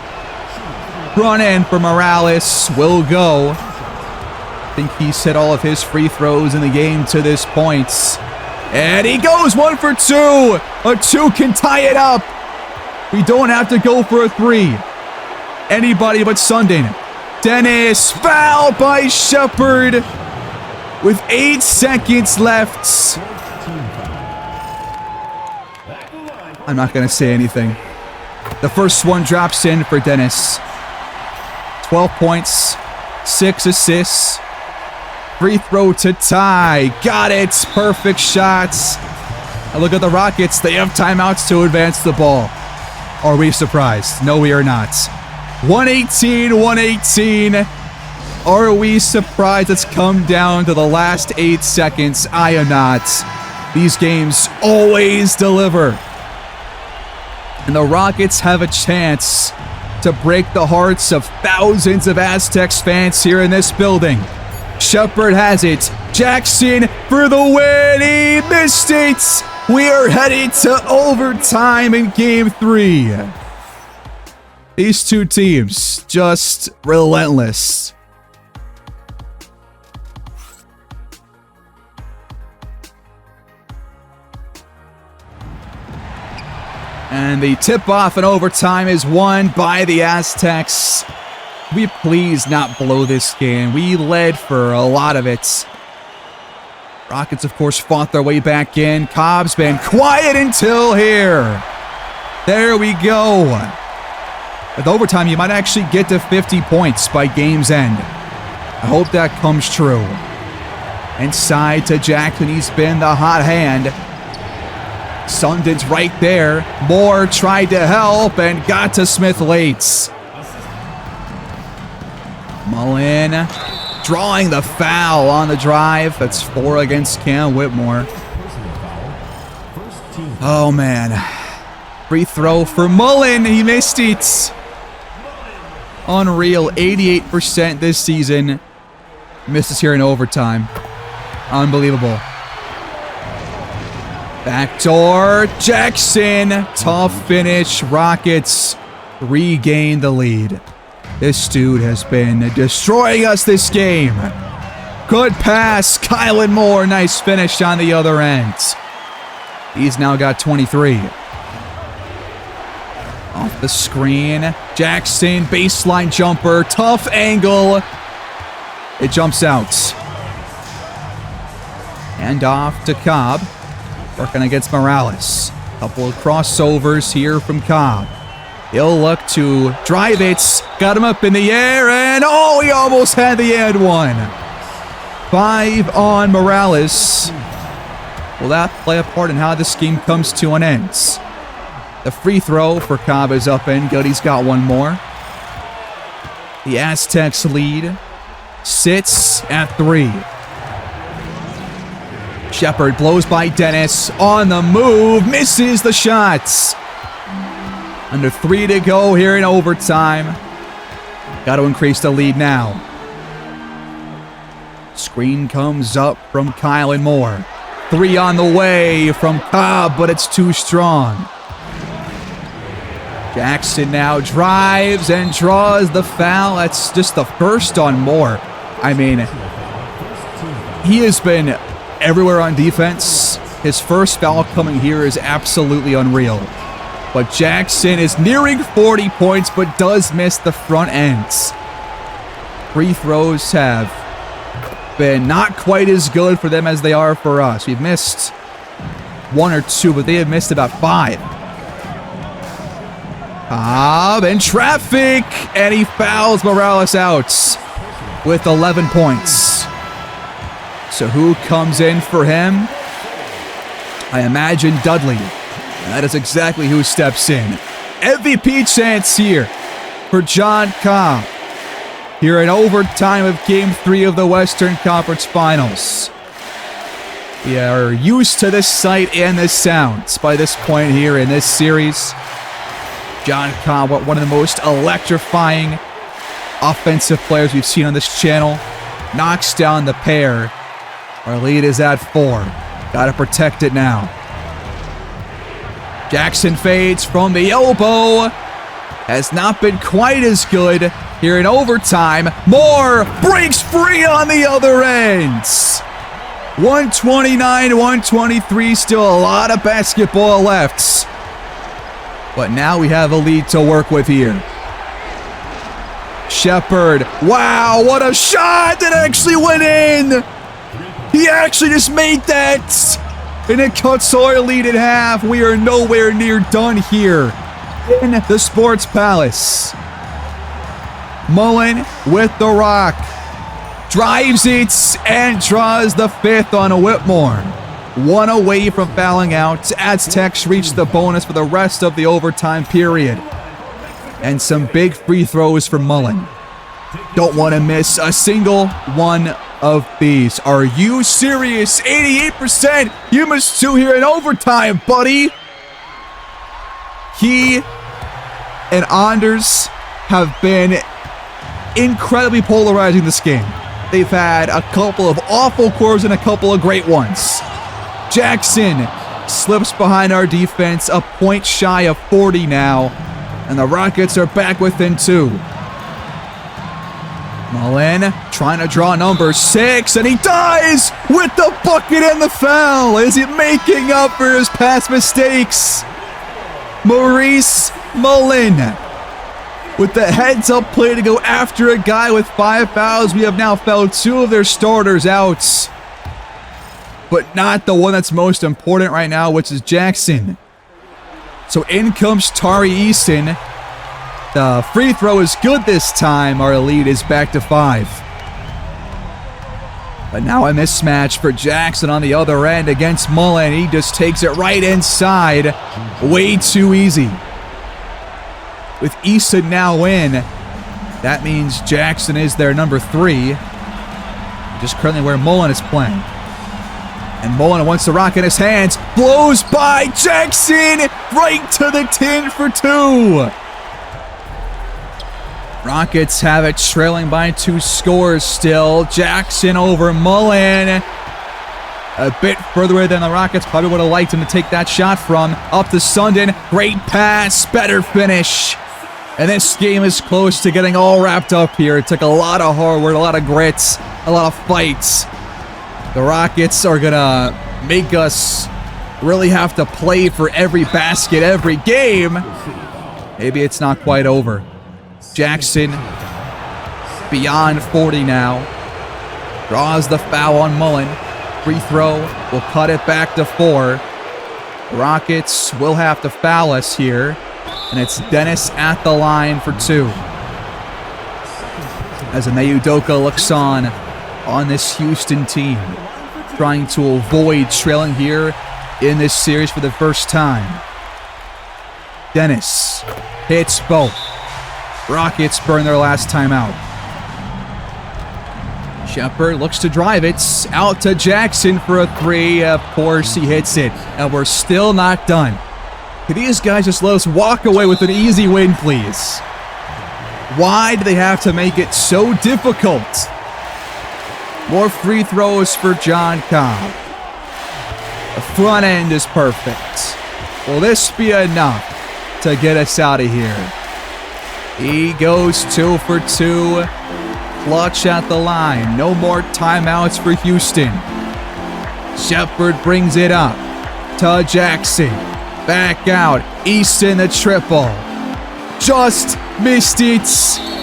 Front end for Morales will go. I think he's hit all of his free throws in the game to this point. And he goes 1 for 2. A 2 can tie it up. We don't have to go for a 3. Anybody but Sundin. Dennis fouled by Shepard with 8 seconds left. I'm not going to say anything. The first one drops in for Dennis. 12 points, 6 assists. Free throw to tie. Got it. Perfect shots. And look at the Rockets. They have timeouts to advance the ball. Are we surprised? No, we are not. 118. Are we surprised it's come down to the last 8 seconds? I am not. These games always deliver. And the Rockets have a chance to break the hearts of thousands of Aztecs fans here in this building. Shepard has it. Jackson for the win. He missed it. We are headed to overtime in Game 3. These two teams, just relentless. And the tip-off in overtime is won by the Aztecs. Can we please not blow this game? We led for a lot of it. Rockets, of course, fought their way back in. Cobb's been quiet until here. There we go. With overtime, you might actually get to 50 points by game's end. I hope that comes true. Inside to Jackson. He's been the hot hand. Sundin's right there. Moore tried to help and got to Smith late. Mullen drawing the foul on the drive. That's 4 against Cam Whitmore. Oh, man. Free throw for Mullen. He missed it. Unreal. 88% this season. Misses here in overtime. Unbelievable. Backdoor. Jackson. Tough finish. Rockets regain the lead. This dude has been destroying us this game. Good pass. Kylan Moore. Nice finish on the other end. He's now got 23. Off the screen. Jackson. Baseline jumper. Tough angle. It jumps out. And off to Cobb. Working against Morales. Couple of crossovers here from Cobb. He'll look to drive it. Got him up in the air. And oh, he almost had the and one. 5 on Morales. Will that play a part in how this game comes to an end? The free throw for Cobb is up and good. He's got one more. The Aztecs lead sits at 3. Shepard blows by Dennis. On the move. Misses the shots. Under 3 to go here in overtime. Got to increase the lead now. Screen comes up from Kylan Moore. 3 on the way from Cobb, but it's too strong. Jackson now drives and draws the foul. That's just the first on Moore. I mean, he has been everywhere on defense. His first foul coming here is absolutely unreal. But Jackson is nearing 40 points, but does miss the front ends. Free throws have been not quite as good for them as they are for us. We've missed 1 or 2, but they have missed about 5. Cobb in traffic, and he fouls Morales out with 11 points. So who comes in for him? I imagine Dudley. And that is exactly who steps in. MVP chance here for John Cobb. Here in overtime of Game 3 of the Western Conference Finals. We are used to this sight and this sound by this point here in this series. John Cobb, one of the most electrifying offensive players we've seen on this channel, knocks down the pair. Our lead is at 4. Got to protect it now. Jackson fades from the elbow. Has not been quite as good here in overtime. Moore breaks free on the other end. 129-123. Still a lot of basketball left. But now we have a lead to work with here. Shepard. Wow, what a shot. It actually went in. He actually just made that. And it cuts our lead in half. We are nowhere near done here in the Sports Palace. Mullen with the rock. Drives it and draws the 5th on a Whitmore. 1 away from fouling out. Aztecs reach the bonus for the rest of the overtime period. And some big free throws for Mullen. Don't want to miss a single one of these. Are you serious? 88%. You missed 2 here in overtime, buddy. He and Anders have been incredibly polarizing this game. They've had a couple of awful quarters and a couple of great ones. Jackson slips behind our defense, a point shy of 40 now, and the Rockets are back within 2. Mullen trying to draw number 6, and he dies with the bucket and the foul. Is he making up for his past mistakes? Maurice Mullen with the heads-up play to go after a guy with 5 fouls. We have now fouled 2 of their starters out, but not the one that's most important right now, which is Jackson. So in comes Tari Eason. The free throw is good this time. Our lead is back to 5. But now a mismatch for Jackson on the other end against Mullen. He just takes it right inside. Way too easy. With Easton now in, that means Jackson is their number 3. Just currently where Mullen is playing. And Mullen wants the rock in his hands. Blows by Jackson. Right to the tin for 2. Rockets have it trailing by 2 scores still. Jackson over Mullen. A bit further away than the Rockets probably would have liked him to take that shot from. Up to Sundin. Great pass. Better finish. And this game is close to getting all wrapped up here. It took a lot of hard work, a lot of grits, a lot of fights. The Rockets are going to make us really have to play for every basket, every game. Maybe it's not quite over. Jackson, beyond 40 now, draws the foul on Mullen. Free throw will cut it back to 4. The Rockets will have to foul us here, and it's Dennis at the line for 2. As Ime Udoka looks on this Houston team, trying to avoid trailing here in this series for the first time. Dennis hits both. Rockets burn their last timeout. Shepard looks to drive it. Out to Jackson for a 3. Of course, he hits it. And we're still not done. Can these guys just let us walk away with an easy win, please? Why do they have to make it so difficult? More free throws for John Cobb. The front end is perfect. Will this be enough to get us out of here? He goes 2 for 2. Clutch at the line. No more timeouts for Houston. Shepard brings it up to Jackson. Back out. Easton the triple. Just missed it.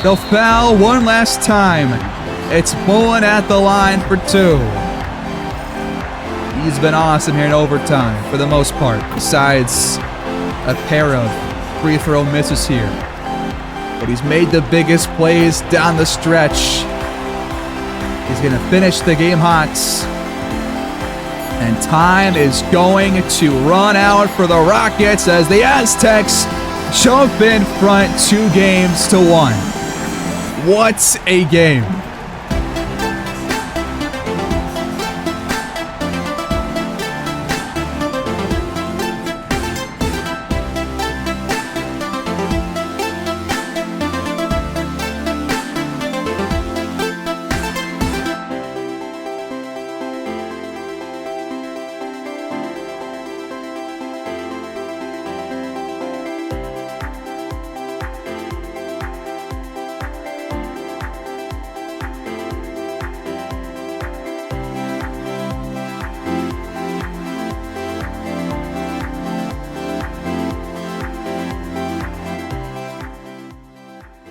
The foul one last time. It's Mullen at the line for 2. He's been awesome here in overtime for the most part, besides a pair of free throw misses here. But he's made the biggest plays down the stretch. He's going to finish the game hot. And time is going to run out for the Rockets as the Aztecs jump in front 2 games to 1. What a game.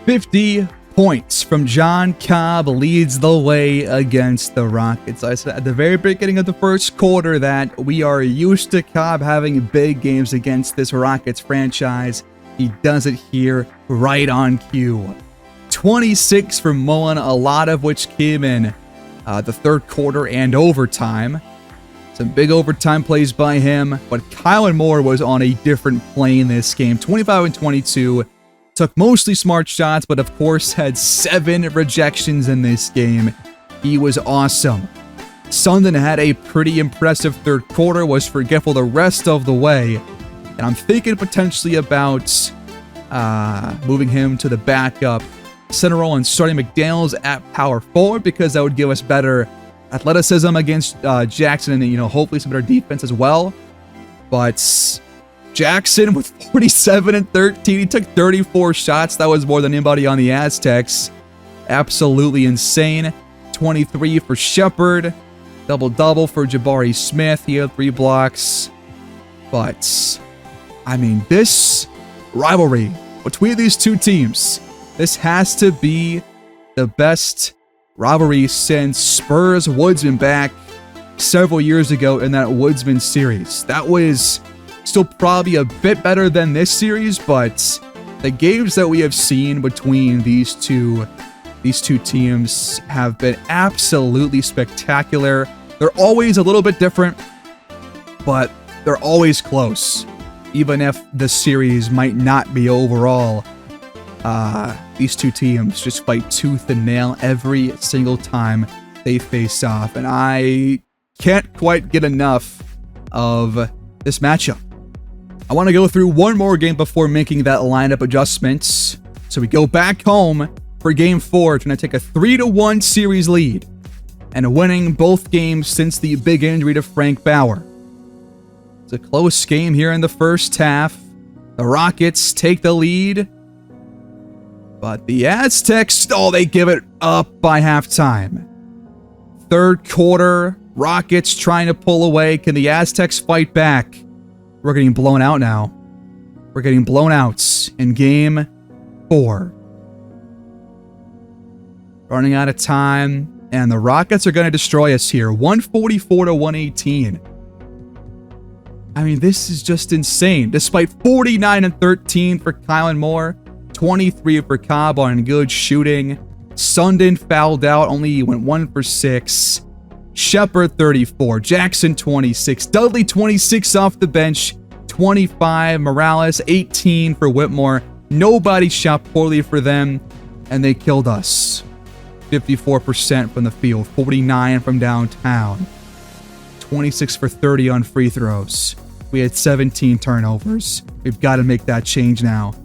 .50 points from John Cobb leads the way against the Rockets. I said at the very beginning of the first quarter that we are used to Cobb having big games against this Rockets franchise. He does it here right on cue. 26 from Mullen, a lot of which came in the third quarter and overtime. Some big overtime plays by him, but Kylan Moore was on a different plane this game. 25 and 22. Took mostly smart shots, but of course had 7 rejections in this game. He was awesome. Sundin had a pretty impressive third quarter, was forgetful the rest of the way. And I'm thinking potentially about moving him to the backup center role and starting McDaniels at power forward, because that would give us better athleticism against Jackson and, hopefully some better defense as well. But Jackson with 47 and 13. He took 34 shots. That was more than anybody on the Aztecs. Absolutely insane. 23 for Shepard. Double-double for Jabari Smith. He had 3 blocks. But, I mean, this rivalry between these two teams, this has to be the best rivalry since Spurs Woodsman back several years ago in that Woodsman series. That was still probably a bit better than this series, but The games that we have seen between these two teams have been absolutely spectacular. They're always a little bit different, but they're always close, even if the series might not be overall. These two teams just fight tooth and nail every single time they face off, and I can't quite get enough of this matchup. I want to go through one more game before making that lineup adjustments. So we go back home for Game 4, trying to take a 3-1 series lead, and winning both games since the big injury to Frank Bauer. It's a close game here in the first half. The Rockets take the lead, but the Aztecs, they give it up by halftime. Third quarter, Rockets trying to pull away. Can the Aztecs fight back? We're getting blown out now. We're getting blown out in Game 4. Running out of time, and the Rockets are going to destroy us here. 144-118. I mean, this is just insane. Despite 49-13 for Kylan Moore, 23 for Cobb on good shooting. Sundin fouled out, only went 1 for 6. Shepard 34, Jackson 26, Dudley 26 off the bench, 25, Morales 18 for Whitmore. Nobody shot poorly for them, and they killed us. 54% from the field, 49 from downtown, 26 for 30 on free throws. We had 17 turnovers. We've got to make that change now.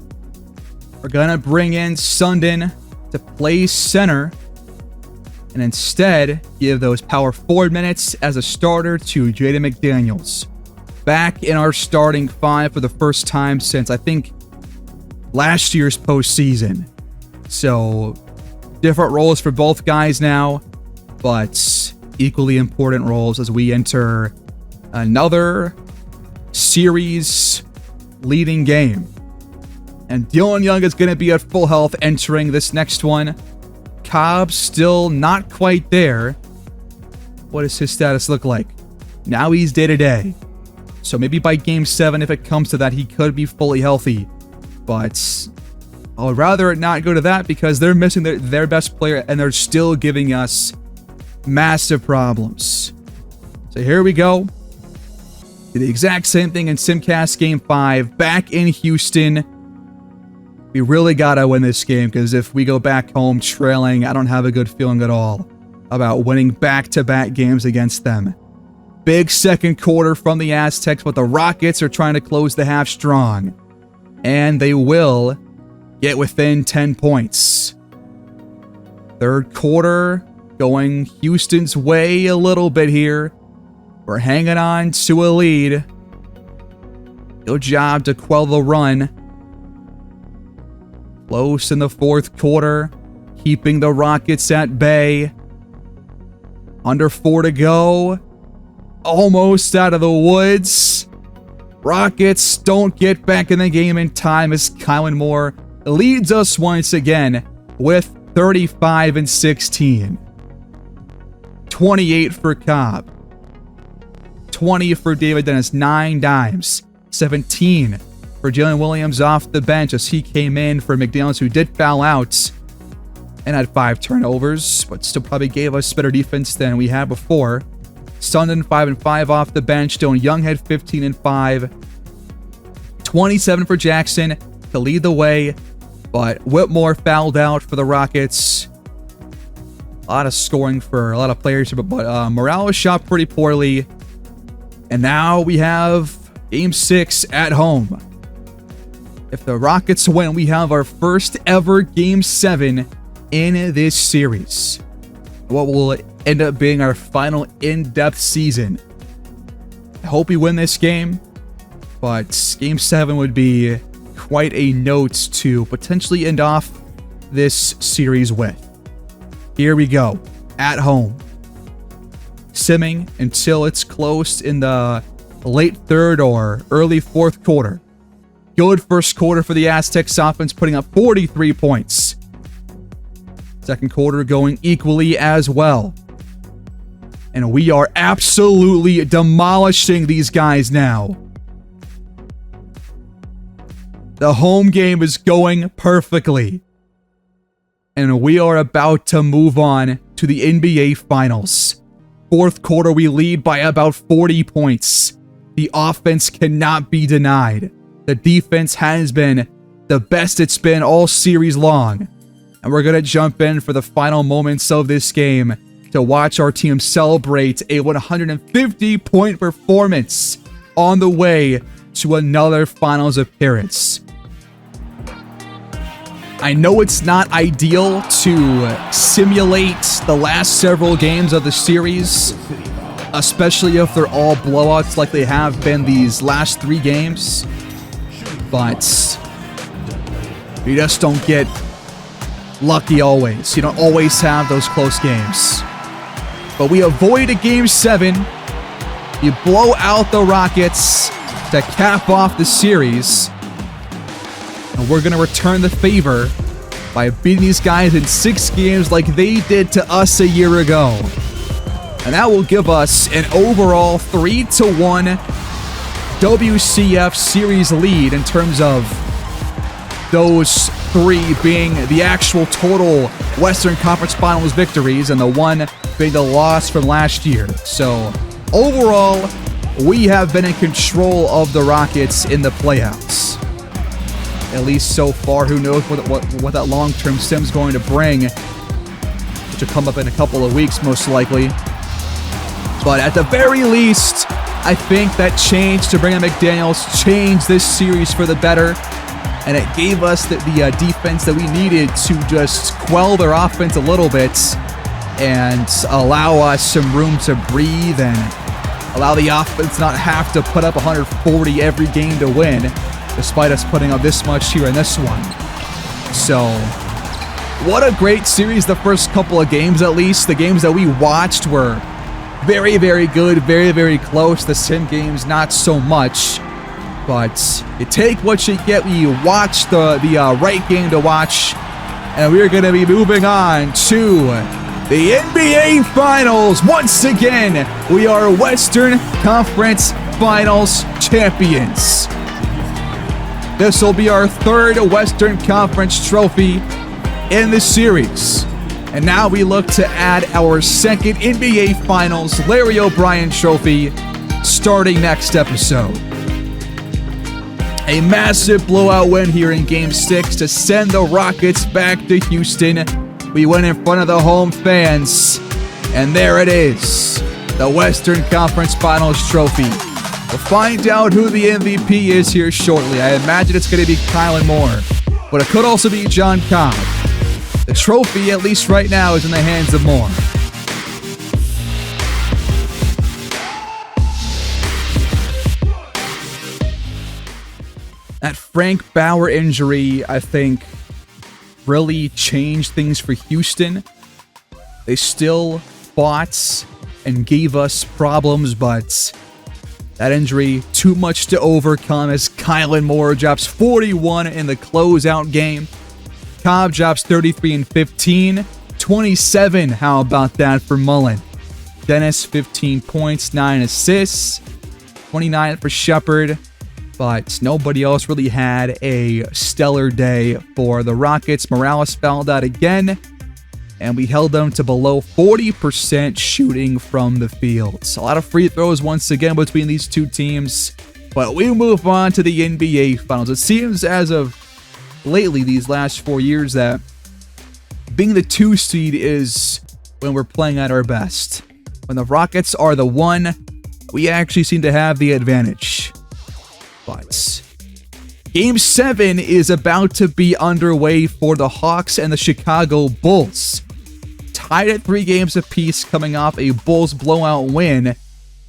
We're going to bring in Sundin to play center, and instead give those power forward minutes as a starter to Jaden McDaniels. Back in our starting 5 for the first time since, I think, last year's postseason. So, different roles for both guys now, but equally important roles as we enter another series leading game. And Dylan Young is going to be at full health entering this next one. Cobb still not quite there. What does his status look like? Now he's day-to-day. So maybe by Game 7, if it comes to that, he could be fully healthy. But I would rather it not go to that because they're missing their best player and they're still giving us massive problems. So here we go. Do the exact same thing in Simcast Game 5. Back in Houston. We really gotta win this game because if we go back home trailing, I don't have a good feeling at all about winning back-to-back games against them. Big second quarter from the Aztecs, but the Rockets are trying to close the half strong. And they will get within 10 points. Third quarter, going Houston's way a little bit here. We're hanging on to a lead. Good job to quell the run. Close in the fourth quarter, keeping the Rockets at bay. Under 4 to go. Almost out of the woods. Rockets don't get back in the game in time as Kylan Moore leads us once again with 35 and 16. 28 for Cobb. 20 for David Dennis, 9 dimes. 17 for Jalen Williams off the bench as he came in for McDaniels, who did foul out and had 5 turnovers, but still probably gave us better defense than we had before. Sundin 5 and 5 off the bench. Dylan Young had 15 and 5. 27 for Jackson to lead the way, but Whitmore fouled out for the Rockets. A lot of scoring for a lot of players, but Morales shot pretty poorly. And now we have Game 6 at home. If the Rockets win, we have our first ever Game 7 in this series. What will end up being our final in-depth season. I hope we win this game, but Game 7 would be quite a note to potentially end off this series with. Here we go, at home. Simming until it's close in the late third or early fourth quarter. Good first quarter for the Aztecs offense, putting up 43 points. Second quarter going equally as well. And we are absolutely demolishing these guys now. The home game is going perfectly. And we are about to move on to the NBA Finals. Fourth quarter, we lead by about 40 points. The offense cannot be denied. The defense has been the best it's been all series long. And we're going to jump in for the final moments of this game to watch our team celebrate a 150-point performance on the way to another finals appearance. I know it's not ideal to simulate the last several games of the series, especially if they're all blowouts like they have been these last 3 games, but you just don't get lucky always. You don't always have those close games. But we avoid a Game 7. You blow out the Rockets to cap off the series. And we're going to return the favor by beating these guys in 6 games like they did to us a year ago. And that will give us an overall 3-1 WCF series lead in terms of those 3 being the actual total Western Conference Finals victories and the 1 being the loss from last year. So overall, we have been in control of the Rockets in the playoffs. At least so far. Who knows what that long-term sim's going to bring, which will come up in a couple of weeks most likely. But at the very least, I think that change to bring in McDaniels changed this series for the better, and it gave us the defense that we needed to just quell their offense a little bit and allow us some room to breathe and allow the offense not have to put up 140 every game to win, despite us putting up this much here in this one. So, what a great series the first couple of games, at least. The games that we watched were very, very good, very, very close. The sim games, not so much. But you take what you get when you watch the right game to watch. And we're going to be moving on to the NBA Finals. Once again, we are Western Conference Finals champions. This will be our 3rd Western Conference trophy in the series. And now we look to add our 2nd NBA Finals Larry O'Brien trophy starting next episode. A massive blowout win here in Game 6 to send the Rockets back to Houston. We went in front of the home fans, and there it is, the Western Conference Finals trophy. We'll find out who the MVP is here shortly. I imagine it's going to be Kylan Moore, but it could also be John Cobb. The trophy, at least right now, is in the hands of Moore. That Frank Bauer injury, I think, really changed things for Houston. They still fought and gave us problems, but that injury, too much to overcome as Kylan Moore drops 41 in the closeout game. Cobb drops 33 and 15. 27, how about that for Mullen? Dennis, 15 points, 9 assists. 29 for Shepard. But nobody else really had a stellar day for the Rockets. Morales fouled out again, and we held them to below 40% shooting from the field. So a lot of free throws once again between these two teams. But we move on to the NBA Finals. It seems as of lately, these last 4 years, that being the 2 seed is when we're playing at our best. When the Rockets are the 1, we actually seem to have the advantage. But Game 7 is about to be underway for the Hawks and the Chicago Bulls. Tied at 3 games apiece coming off a Bulls blowout win.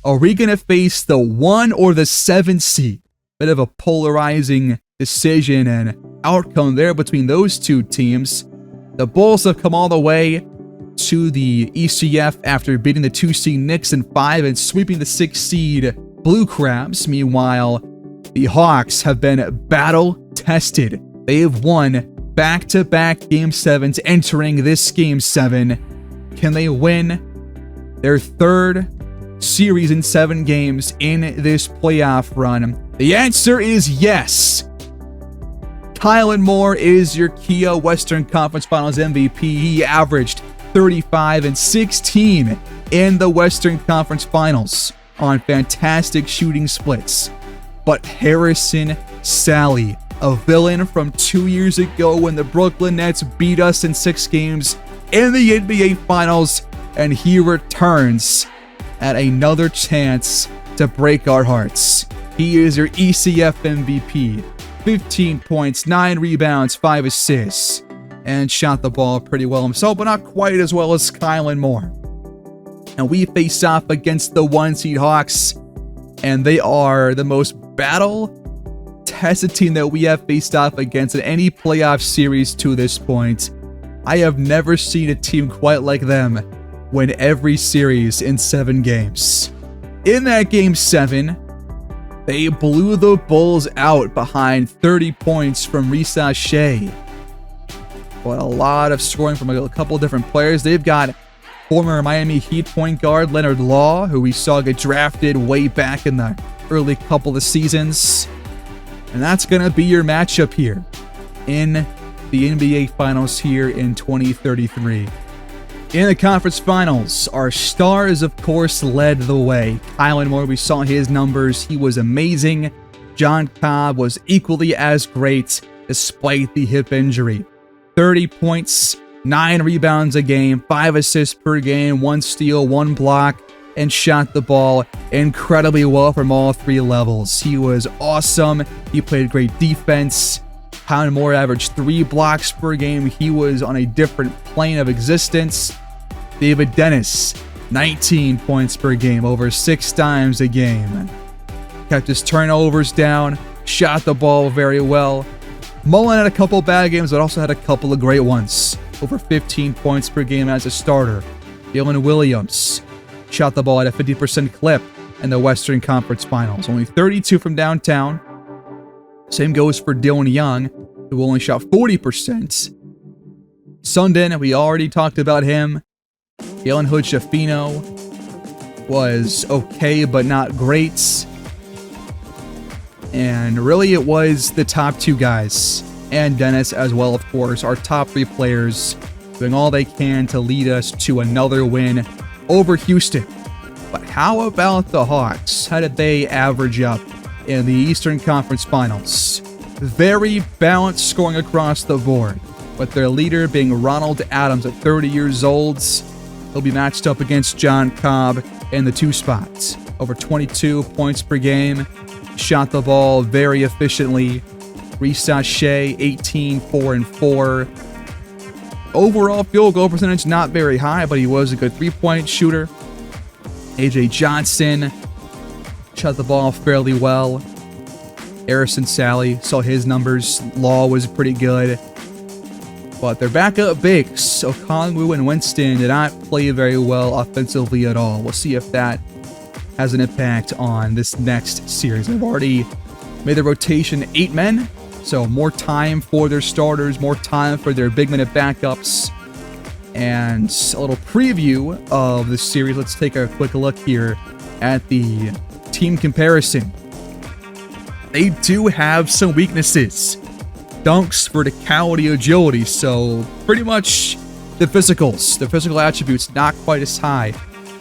Are we going to face the 1 or the 7 seed? Bit of a polarizing decision and outcome there between those two teams. The Bulls have come all the way to the ECF after beating the 2 seed Knicks in 5 and sweeping the 6 seed Blue Crabs. Meanwhile, the Hawks have been battle-tested. They have won back-to-back Game 7s entering this Game 7. Can they win their 3rd series in 7 games in this playoff run? The answer is yes. Kylan Moore is your Kia Western Conference Finals MVP. He averaged 35 and 16 in the Western Conference Finals on fantastic shooting splits. But Harrison Sally, a villain from 2 years ago when the Brooklyn Nets beat us in 6 games in the NBA Finals, and he returns at another chance to break our hearts. He is your ECF MVP. 15 points, 9 rebounds, 5 assists, and shot the ball pretty well himself, but not quite as well as Kylan Moore. And we face off against the 1-seed Hawks, and they are the most battle-tested team that we have faced off against in any playoff series to this point. I have never seen a team quite like them win every series in 7 games. In that Game 7, they blew the Bulls out behind 30 points from Risa Shea. But a lot of scoring from a couple different players. They've got former Miami Heat point guard Leonard Law, who we saw get drafted way back in the early couple of seasons. And that's going to be your matchup here in the NBA Finals here in 2033. In the conference finals, our stars, of course, led the way. Kylan Moore, we saw his numbers. He was amazing. John Cobb was equally as great despite the hip injury. 30 points, 9 rebounds a game, 5 assists per game, 1 steal, 1 block, and shot the ball incredibly well from all 3 levels. He was awesome. He played great defense. Kylan Moore averaged 3 blocks per game. He was on a different plane of existence. David Dennis, 19 points per game, over 6 times a game. Kept his turnovers down, shot the ball very well. Mullen had a couple bad games, but also had a couple of great ones. Over 15 points per game as a starter. Jalen Williams shot the ball at a 50% clip in the Western Conference Finals. Only 32 from downtown. Same goes for Dylan Young, who only shot 40%. Sundin, we already talked about him. Jalen Hood-Schifino was okay, but not great. And really, it was the top 2 guys, and Dennis as well, of course, our top 3 players, doing all they can to lead us to another win over Houston. But how about the Hawks? How did they average up in the Eastern Conference Finals? Very balanced scoring across the board, with their leader being Ronald Adams at 30 years old. He'll be matched up against John Cobb in the 2 spots. Over 22 points per game. Shot the ball very efficiently. Risa Shea, 18, 4 and 4. Overall field goal percentage not very high, but he was a good 3-point shooter. AJ Johnson shot the ball fairly well. Harrison Sally, saw his numbers. Law was pretty good. But their backup bigs, Okongwu and Winston, did not play very well offensively at all. We'll see if that has an impact on this next series. They've already made the rotation 8 men, so more time for their starters, more time for their big minute backups. And a little preview of the series. Let's take a quick look here at the team comparison. They do have some weaknesses. Dunks, verticality, agility, so pretty much the physicals. The physical attributes not quite as high,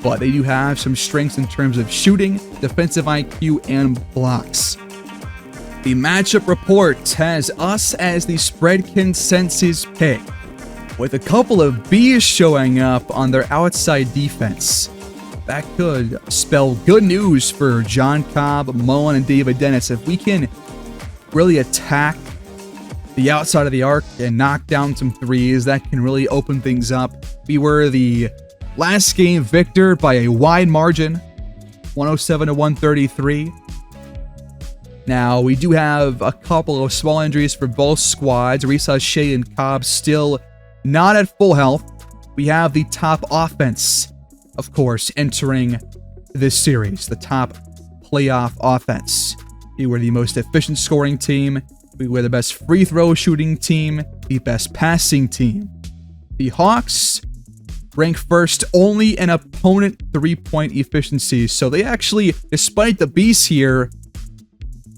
but they do have some strengths in terms of shooting, defensive IQ, and blocks. The matchup report has us as the spread consensus pick, with a couple of B's showing up on their outside defense. That could spell good news for John Cobb, Mullen, and David Dennis. If we can really attack the outside of the arc and knock down some threes, that can really open things up. We were the last game victor by a wide margin, 107 to 133. Now, we do have a couple of small injuries for both squads. Risa Shea and Cobb still not at full health. We have the top offense, of course, entering this series, the top playoff offense. We were the most efficient scoring team. We were the best free throw shooting team, the best passing team. The Hawks rank first only in opponent 3-point efficiency. So they actually, despite the B's here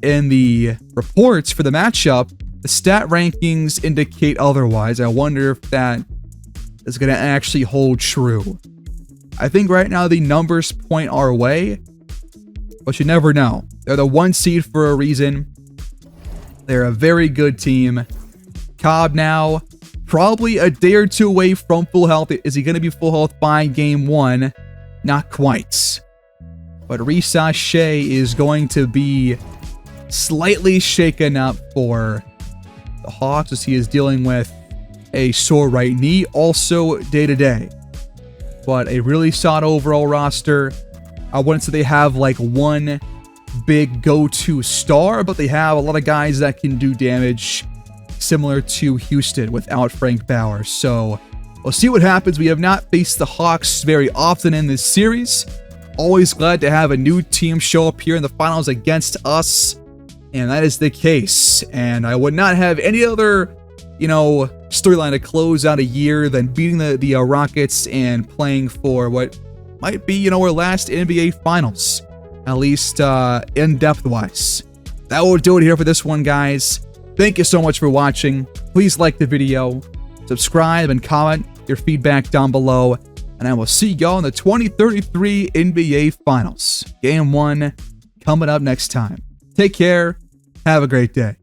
in the reports for the matchup, The stat rankings indicate otherwise. I wonder if that is going to actually hold true. I think right now the numbers point our way, but you never know. They're the 1 seed for a reason. They're a very good team. Cobb now, probably a day or two away from full health. Is he going to be full health by game 1? Not quite. But Risa Shea is going to be slightly shaken up for the Hawks as he is dealing with a sore right knee, also day-to-day. But a really solid overall roster. I wouldn't say they have like one big go-to star, but they have a lot of guys that can do damage, similar to Houston without Frank Bauer. So we'll see what happens. We have not faced the Hawks very often in this series. Always glad to have a new team show up here in the finals against us, and that is the case. And I would not have any other, storyline to close out a year than beating the Rockets and playing for what might be, our last NBA Finals, at least in-depth wise. That will do it here for this one, guys. Thank you so much for watching. Please like the video, subscribe, and comment your feedback down below. And I will see y'all in the 2033 NBA Finals. Game 1 coming up next time. Take care. Have a great day.